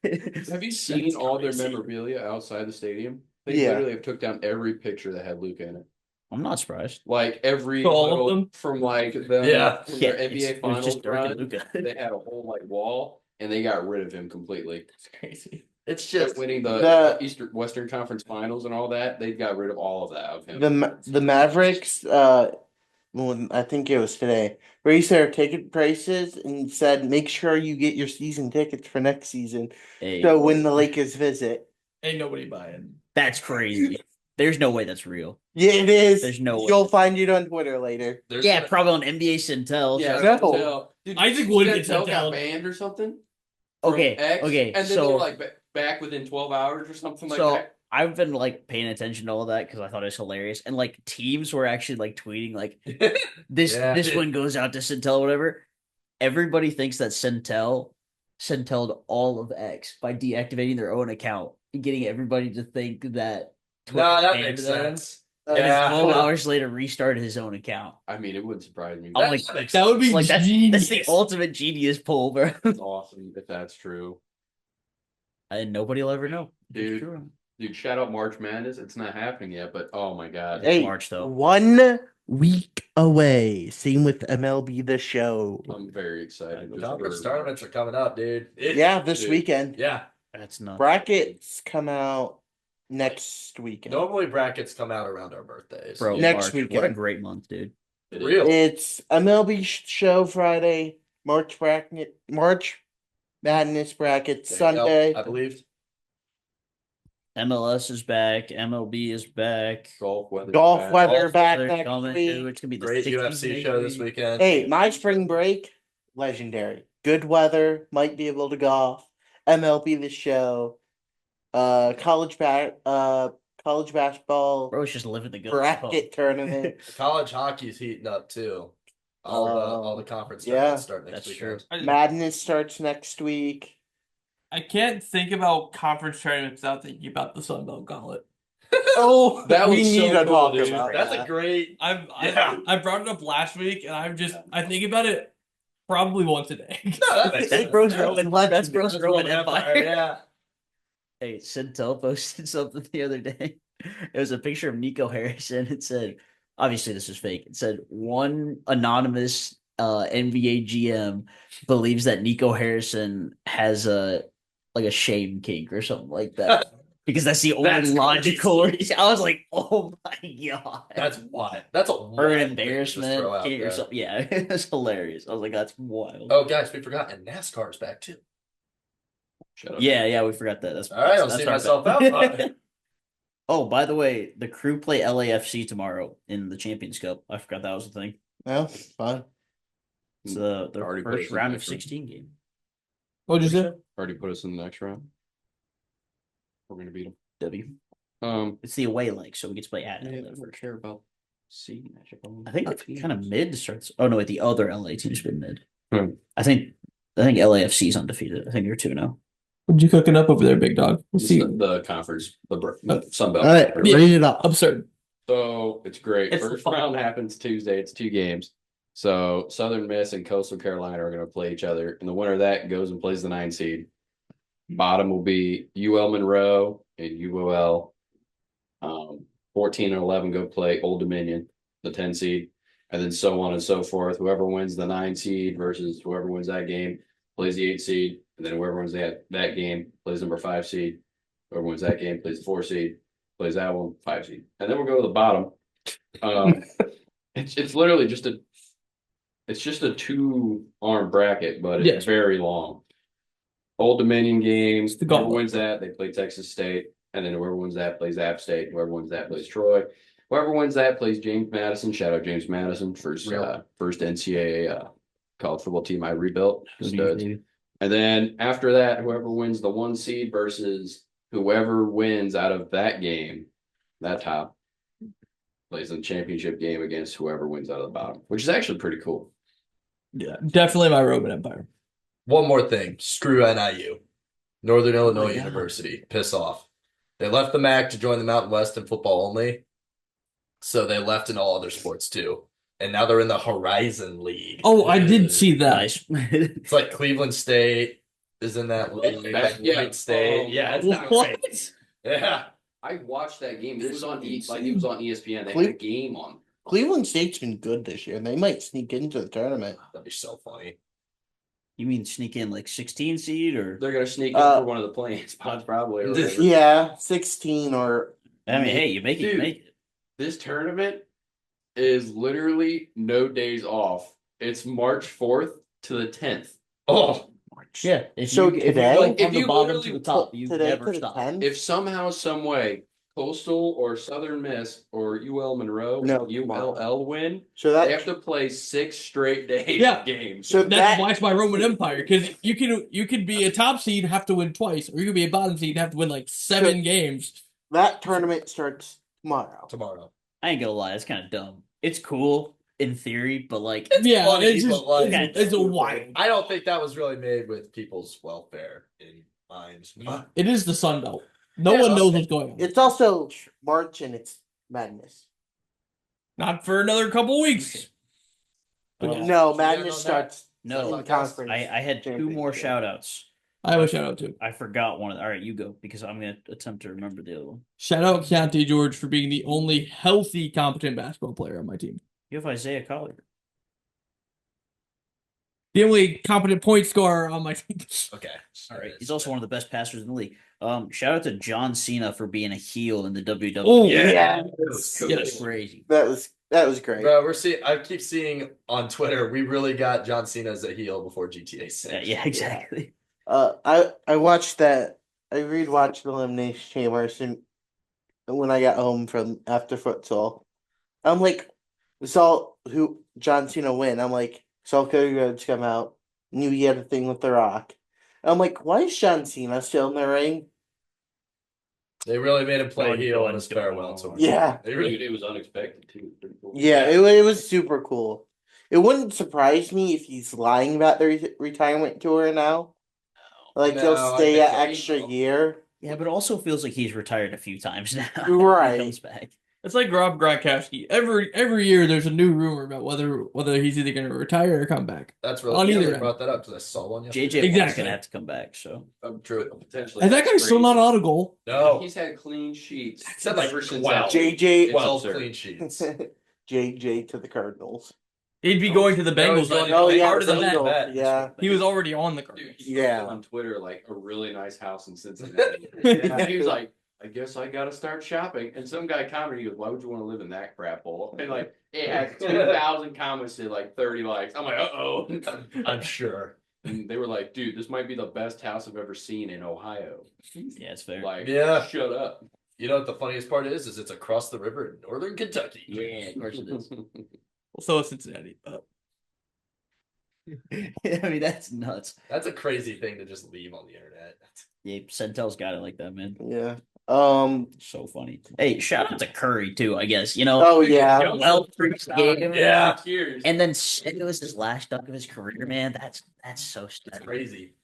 it. Have you seen all their memorabilia outside the stadium? They
Yeah.
literally have took down every picture that had Luca in it.
I'm not surprised.
Like every
All of
little-
them?
from like the from
Yeah,
their NBA
it was
finals
just Dirk and
run,
Luka.
they had a whole like wall and they got rid of him completely.
It's crazy.
It's
Just
just
winning
the-
the Western Conference Finals and all that, they got rid of all of that of him.
The Mavericks, well, I think it was today, raised their ticket prices and said, make sure you get your season tickets for next season.
Hey,
So when the Lakers visit.
Ain't nobody buying.
that's crazy. There's no way that's real.
Yeah, it is.
There's no way.
You'll find it on Twitter later.
there's
Yeah, probably on NBA Centel.
yeah,
No.
Chantel. Dude,
Isaac Wood gets
Chantel
Chantel.
got banned or something. from
Okay,
X,
okay,
and then
so-
they're like back within 12 hours or something like
So
that.
I've been like paying attention to all that because I thought it was hilarious, and like teams were actually like tweeting like
Yeah.
this one goes out to Centel, whatever. Everybody thinks that Centelled all of X by deactivating their own account and getting everybody to think that Twitter
No, that
banned
makes
them,
sense.
and then 12 hours later restarted his own account.
I mean, it wouldn't surprise me.
I'm like,
That would be
like that's
genius.
the ultimate genius pull, bro.
That's awesome if that's true.
And nobody will ever know. If it's
Dude.
true.
Dude, shout out March Madness. It's not happening yet, but oh my god.
Hey,
Hey,
March, though.
1 week away. Same with MLB The Show.
I'm very excited.
The
just
conference
for-
tournaments are coming up, dude.
Yeah, this
Dude.
weekend.
Yeah.
That's nuts.
Brackets come out next weekend.
Normally brackets come out around our birthdays.
Bro,
Next
March, What a
weekend.
great month, dude.
It is.
Real.
It's MLB Show Friday, March Madness bracket
There you go,
Sunday.
I believe.
MLS is back. MLB is back.
Golf weather.
Golf weather
Golf
back
They're
next
coming,
week.
dude. It's gonna be the
Great
60s
UFC
maybe.
show this weekend.
Hey, my spring break, legendary. Good weather, might be able to golf. MLB The Show, college basketball
Bro, it's just living the good
bracket tournament.
College hockey's heating up too. All the conference
yeah.
tournaments start next
That's
weekend.
I,
Madness starts next week.
I can't think about conference tournaments without thinking about the Sun Belt Gauntlet.
Oh,
That
we
was
need
so
to
cool,
talk
dude.
about
That's
that.
a great. Yeah.
I brought it up last week, and I think about it probably once a day.
No, that makes
That's
sense.
Bros
Yeah.
Roman. That's Bros
That's
Roman
Roman
Empire.
Yeah.
Hey, Sintel posted something the other day. It was a picture of Nico Harrison. It said, obviously this is fake. It said one anonymous NBA GM believes that Nico Harrison has a shame kink or something like that. Because that's the only
That's
logical
crazy.
reason. I was like, oh my god.
That's wild. That's a
or
wild
an
thing to just
embarrassment
throw out
kink or
there.
something. Yeah, it was hilarious. I was like, that's wild.
Oh, guys, we forgot, and NASCAR's back too.
Shut up.
Yeah, we forgot that. That's
All right, I'll
that's
see
our
myself
bad.
out.
Oh, by the way, the Crew play LAFC tomorrow in the Champions Cup. I forgot that was the thing.
Well, fun.
It's the
Already put
first
us in
round
the
of
next round.
16 game.
What'd you say?
Already put us in the next round. We're gonna beat them.
W.
It's
It's the away leg, so we get to play at
I
LA
don't
first.
care about seed matchup.
I think it's kind of mid to start. Oh no, wait, the other LA team's been mid.
Hmm.
I think LAFC is undefeated. I think they're 2-0.
What'd you cooking up over there, big dog? Let's see.
The conference, the Sun Belt.
All right,
Yeah.
read it up.
Absurd.
So it's great.
It's the
First
fun
round
one.
happens Tuesday. It's 2 games. So Southern Miss and Coastal Carolina are going to play each other, and the winner of that goes and plays the 9 seed. Bottom will be UL Monroe and UOL. 14 and 11 go play Old Dominion, the 10 seed, and then so on and so forth. Whoever wins the 9 seed versus whoever wins that game plays the 8 seed, and then whoever wins that game plays number 5 seed. Whoever wins that game plays the 4 seed, plays that one 5 seed, and then we'll go to the bottom. It's literally just a 2-arm bracket, but it's
Yes.
very long. Old Dominion games.
the
Whoever
gauntlet.
wins that, they play Texas State, and then whoever wins that plays App State. Whoever wins that plays Troy. Whoever wins that plays James Madison. Shout out James Madison, first NCAA college football team I rebuilt. Studs. And then after that, whoever wins the 1 seed versus whoever wins out of that game, that top plays in the championship game against whoever wins out of the bottom, which is actually pretty cool.
Yeah, definitely my Roman Empire.
One more thing. Screw NIU. Northern Illinois
God.
University. Piss off. They left the MAC to join the Mountain West in football only. So they left in all other sports too. And now they're in the Horizon League.
Oh, I did see that.
Nice.
It's like Cleveland State is in that league.
Yeah.
Wayne State. Yeah, it's not great.
What?
Yeah.
I watched that game. It was on it was on ESPN. They
Cle-
had a game on.
Cleveland State's been good this year, and they might sneak into the tournament.
That'd be so funny.
You mean sneak in like 16 seed or?
They're gonna sneak in
Uh,
for one of the playing spots probably. Or whatever.
Yeah, 16 or
I mean, hey, you make it, you
Dude.
make it.
This tournament is literally no days off. It's March 4th to the 10th.
Oh,
Yeah. If
So
you, if
today-
you go
Like, if
from the
you
bottom to
literally
the top, you
today
never
to the
stop.
10.
If somehow, some way, Coastal or Southern Miss or UL Monroe,
No,
ULL win,
So
they have
that
to play 6 straight days
Yeah.
of games.
so
That's
that
why it's my Roman Empire, because you could be a top seed and have to win twice, or you could be a bottom seed and have to win like 7 games.
that tournament starts tomorrow.
Tomorrow.
I ain't gonna lie, it's kind of dumb. It's cool in theory, but like,
Yeah,
funny,
it's just
but, like,
it's a wild.
I don't think that was really made with people's welfare in mind.
It is the Sun Belt. No
Yeah,
one knows
okay.
what's going on.
It's also March and it's madness.
Not for another couple weeks. But yeah,
No,
So
madness
yeah, no,
starts
no,
in conference.
I had 2 more
championship.
shout outs.
I have a shout out too.
I forgot one of All right, you go because I'm gonna attempt to remember the other one.
Shout out Keontae George for being the only healthy, competent basketball player on my team.
You have Isaiah Collier.
The only competent point scorer on my team.
Okay.
All right, he's also one of the best passers in the league. Shout out to John Cena for being a heel in the WWE.
Oh,
Yeah.
That's
Yes.
crazy.
That was great.
Bro, I keep seeing on Twitter, we really got John Cena as a heel before GTA 6.
Yeah, exactly.
I watched that. I rewatched the Elimination Chamber when I got home from after futsal. I'm like, saw who John Cena win. I'm like, saw Cody Rhodes come out. Knew he had a thing with The Rock. I'm like, why is John Cena still in the ring?
They really made him play
No,
heel
no,
in his
no.
farewell tour.
Yeah.
They really
Dude, it was unexpected too. Pretty cool.
Yeah, it was super cool. It wouldn't surprise me if he's lying about the retirement tour now. Like
No,
he'll
I
stay
think
an
so.
extra year.
Yeah, but it also feels like he's retired a few times now.
Right.
He comes back.
It's like Rob Gronkowski. Every year there's a new rumor about whether he's either going to retire or come back.
That's
On
really
either
funny you
end.
brought that up because I saw one yesterday.
JJ Watt's
Exactly.
gonna have to come back. So
True.
Potentially.
And that guy's still not on a goal.
No.
He's had clean sheets.
Said like
ever since
12.
JJ
12
absurd.
clean sheets.
JJ to the Cardinals.
He'd be going to the
No, he's
Bengals.
going
by
to
the
the
part of the
Bengals.
bet.
bet.
Yeah.
He was already on the
Dude,
Cardinals.
he
Yeah.
posted on Twitter like a really nice house in Cincinnati. And he was like, I guess I gotta start shopping. And some guy commented, he goes, why would you want to live in that crap hole? And like it had 2,000 comments and like 30 likes. I'm like, uh-oh.
I'm sure.
And they were like, dude, this might be the best house I've ever seen in Ohio.
yeah, it's fair.
Like,
Yeah.
shut up.
You know what the funniest part is? Is it's across the river in northern Kentucky.
Yeah, of course it is.
So is Cincinnati.
I mean, that's nuts.
That's a crazy thing to just leave on the internet.
Yeah, Centel's got it like that, man.
Yeah.
So funny. Hey, shout out to Curry too. I guess you know.
Oh yeah.
Well, first game,
Yeah.
Cheers.
and then it was his last dunk of his career, man. That's so
That's
stupid.
crazy.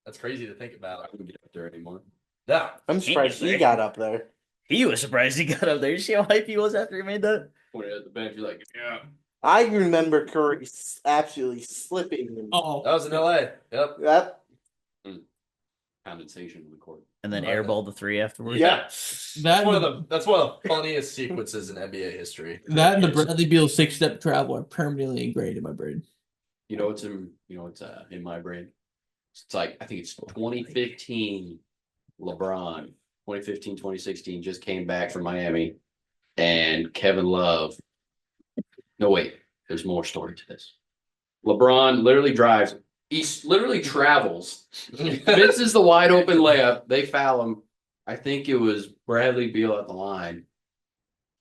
That's crazy to think
I
about.
wouldn't get up there anymore.
No.
I'm surprised he got up there.
He was surprised he got up there. You see how hype he was after he made that?
Pointed at the bench, you're like, yeah.
I remember Curry absolutely slipping.
Oh,
That was in LA. Yep.
That
Condensation in the court.
And then
I like
airballed the 3 afterwards.
Yeah.
that
That's one of the funniest sequences in NBA history.
that and the Bradley Beal 6-step travel are permanently ingrained in my brain.
You know what's in my brain? It's like I think it's 2015 LeBron. 2015, 2016 just came back from Miami and Kevin Love. No, wait, there's more story to this. LeBron literally drives, he literally travels, misses the wide open layup. They foul him. I think it was Bradley Beal at the line.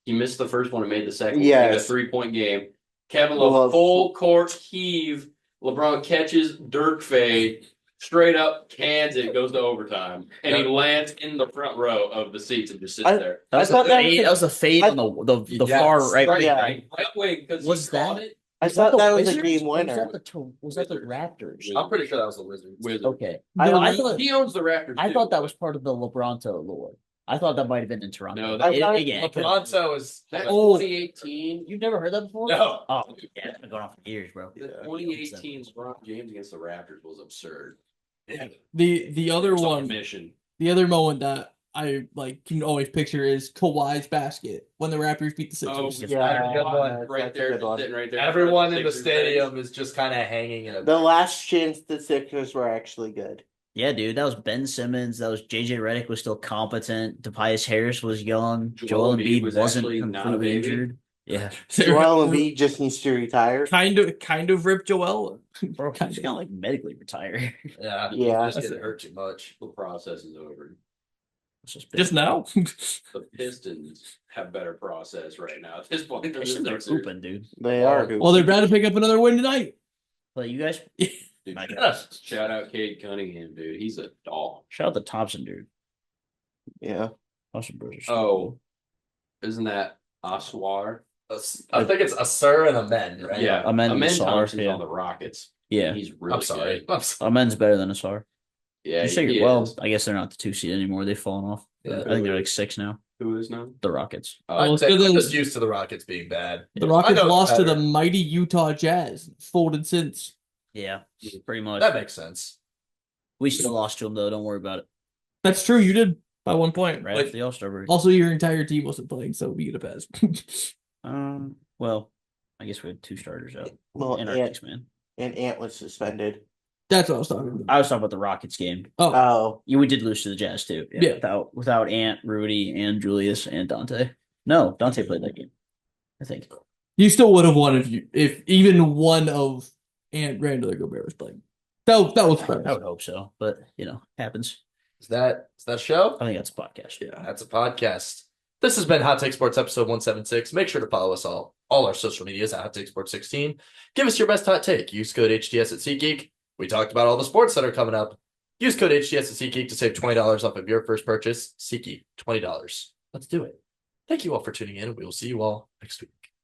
He missed the first one and made the second one.
Yes.
A 3-point game. Kevin Love, full court heave. LeBron catches Dirk fade. Straight up cans it, goes to overtime, and he lands in the front row of the seats and just sits there.
That was,
I thought
a
that
fade,
was
that was a fade on the
Yes,
far right.
right,
yeah.
Right wing because
Was
he caught
that-
it.
I thought that was a
Wizards,
game
or
winner.
Was that the Raptors?
I'm pretty sure that was the Wizards.
Wizards.
Okay.
He owns the Raptors.
I
too,
thought that was
but
part of the LeBronto lore. I thought that might have been in Toronto.
No,
I thought-
again, it could've-
Toronto is.
that
Oh.
2018.
You've never heard that before?
No.
Oh, yeah, it's been going on for years, bro.
The 2018 LeBron James against the Raptors was absurd.
Yeah.
The other
It's on
one,
mission.
the other moment that I can always picture is Kawhi's basket when the Raptors beat the Sixers.
Yeah,
Good one.
that's
Right
a
there,
good one.
sitting right there.
Everyone in the
Sixers
stadium is just kind of hanging in a.
The last chance the Sixers were actually good.
Yeah, dude, that was Ben Simmons. That was JJ Redick was still competent. Tobias Harris was young.
Joel
Joel
Embiid
Embiid
was
wasn't
actually not a
completely
baby.
injured. Yeah,
Joel Embiid just needs to retire.
kind of ripped Joel.
bro, he's
Kind
gonna like medically retire.
Yeah.
Yeah.
Just getting hurt too much.
The process is over.
Just now.
The Pistons have better process right now at this point. Than the
Pistons are
Sixers.
hooping, dude.
They are. Dude.
Well, they're about to pick up another win tonight.
Like you guys,
Dude,
My gosh.
shout out Cade Cunningham, dude. He's a dog.
shout out to Thompson, dude.
Yeah.
Thompson Bros. are so
Oh, isn't that Oswar?
I think it's a sir and a men, right?
Yeah,
Amen
Amen
Asar,
Thompson's
yeah.
on the Rockets.
Yeah.
He's really
I'm sorry.
good.
I'm sorry.
Men's better than Asar.
Yeah,
You say
he
well,
is.
I guess they're not the 2 seed anymore. They've fallen off.
Yeah.
I think they're like 6 now.
Who is now?
The Rockets.
Oh,
I'd say
so
I'm
then-
just used to the Rockets being bad.
The
I
Rockets
know
lost to the
better.
mighty Utah Jazz. Folded since.
Yeah, pretty much.
That makes sense.
We still lost to them though. Don't worry about it.
That's true. You did by 1 point.
Right
But
after the All Star break.
also, your entire team wasn't playing, so we get a pass.
Well, I guess we had 2 starters out
Well,
and our
Ant,
6-man.
and Ant was suspended.
That's what I was talking about.
I was talking about the Rockets game.
Oh,
Oh,
Yeah, we did lose to the Jazz too.
Yeah.
Without Ant, Rudy, and Julius and Dante. No, Dante played that game. I think.
you still would have won if even one of Ant Randall Gobert was playing. That was
I
fair.
would hope so, but happens.
Is that a show?
I think that's a podcast.
Yeah.
That's a podcast. This has been Hot Take Sports episode 176. Make sure to follow us all our social medias at Hot Take Sports 16. Give us your best hot take. Use code HTS at SeatGeek. We talked about all the sports that are coming up. Use code HTS at SeatGeek to save $20 off of your first purchase. SeatGeek, $20. Let's do it. Thank you all for tuning in. We will see you all next week.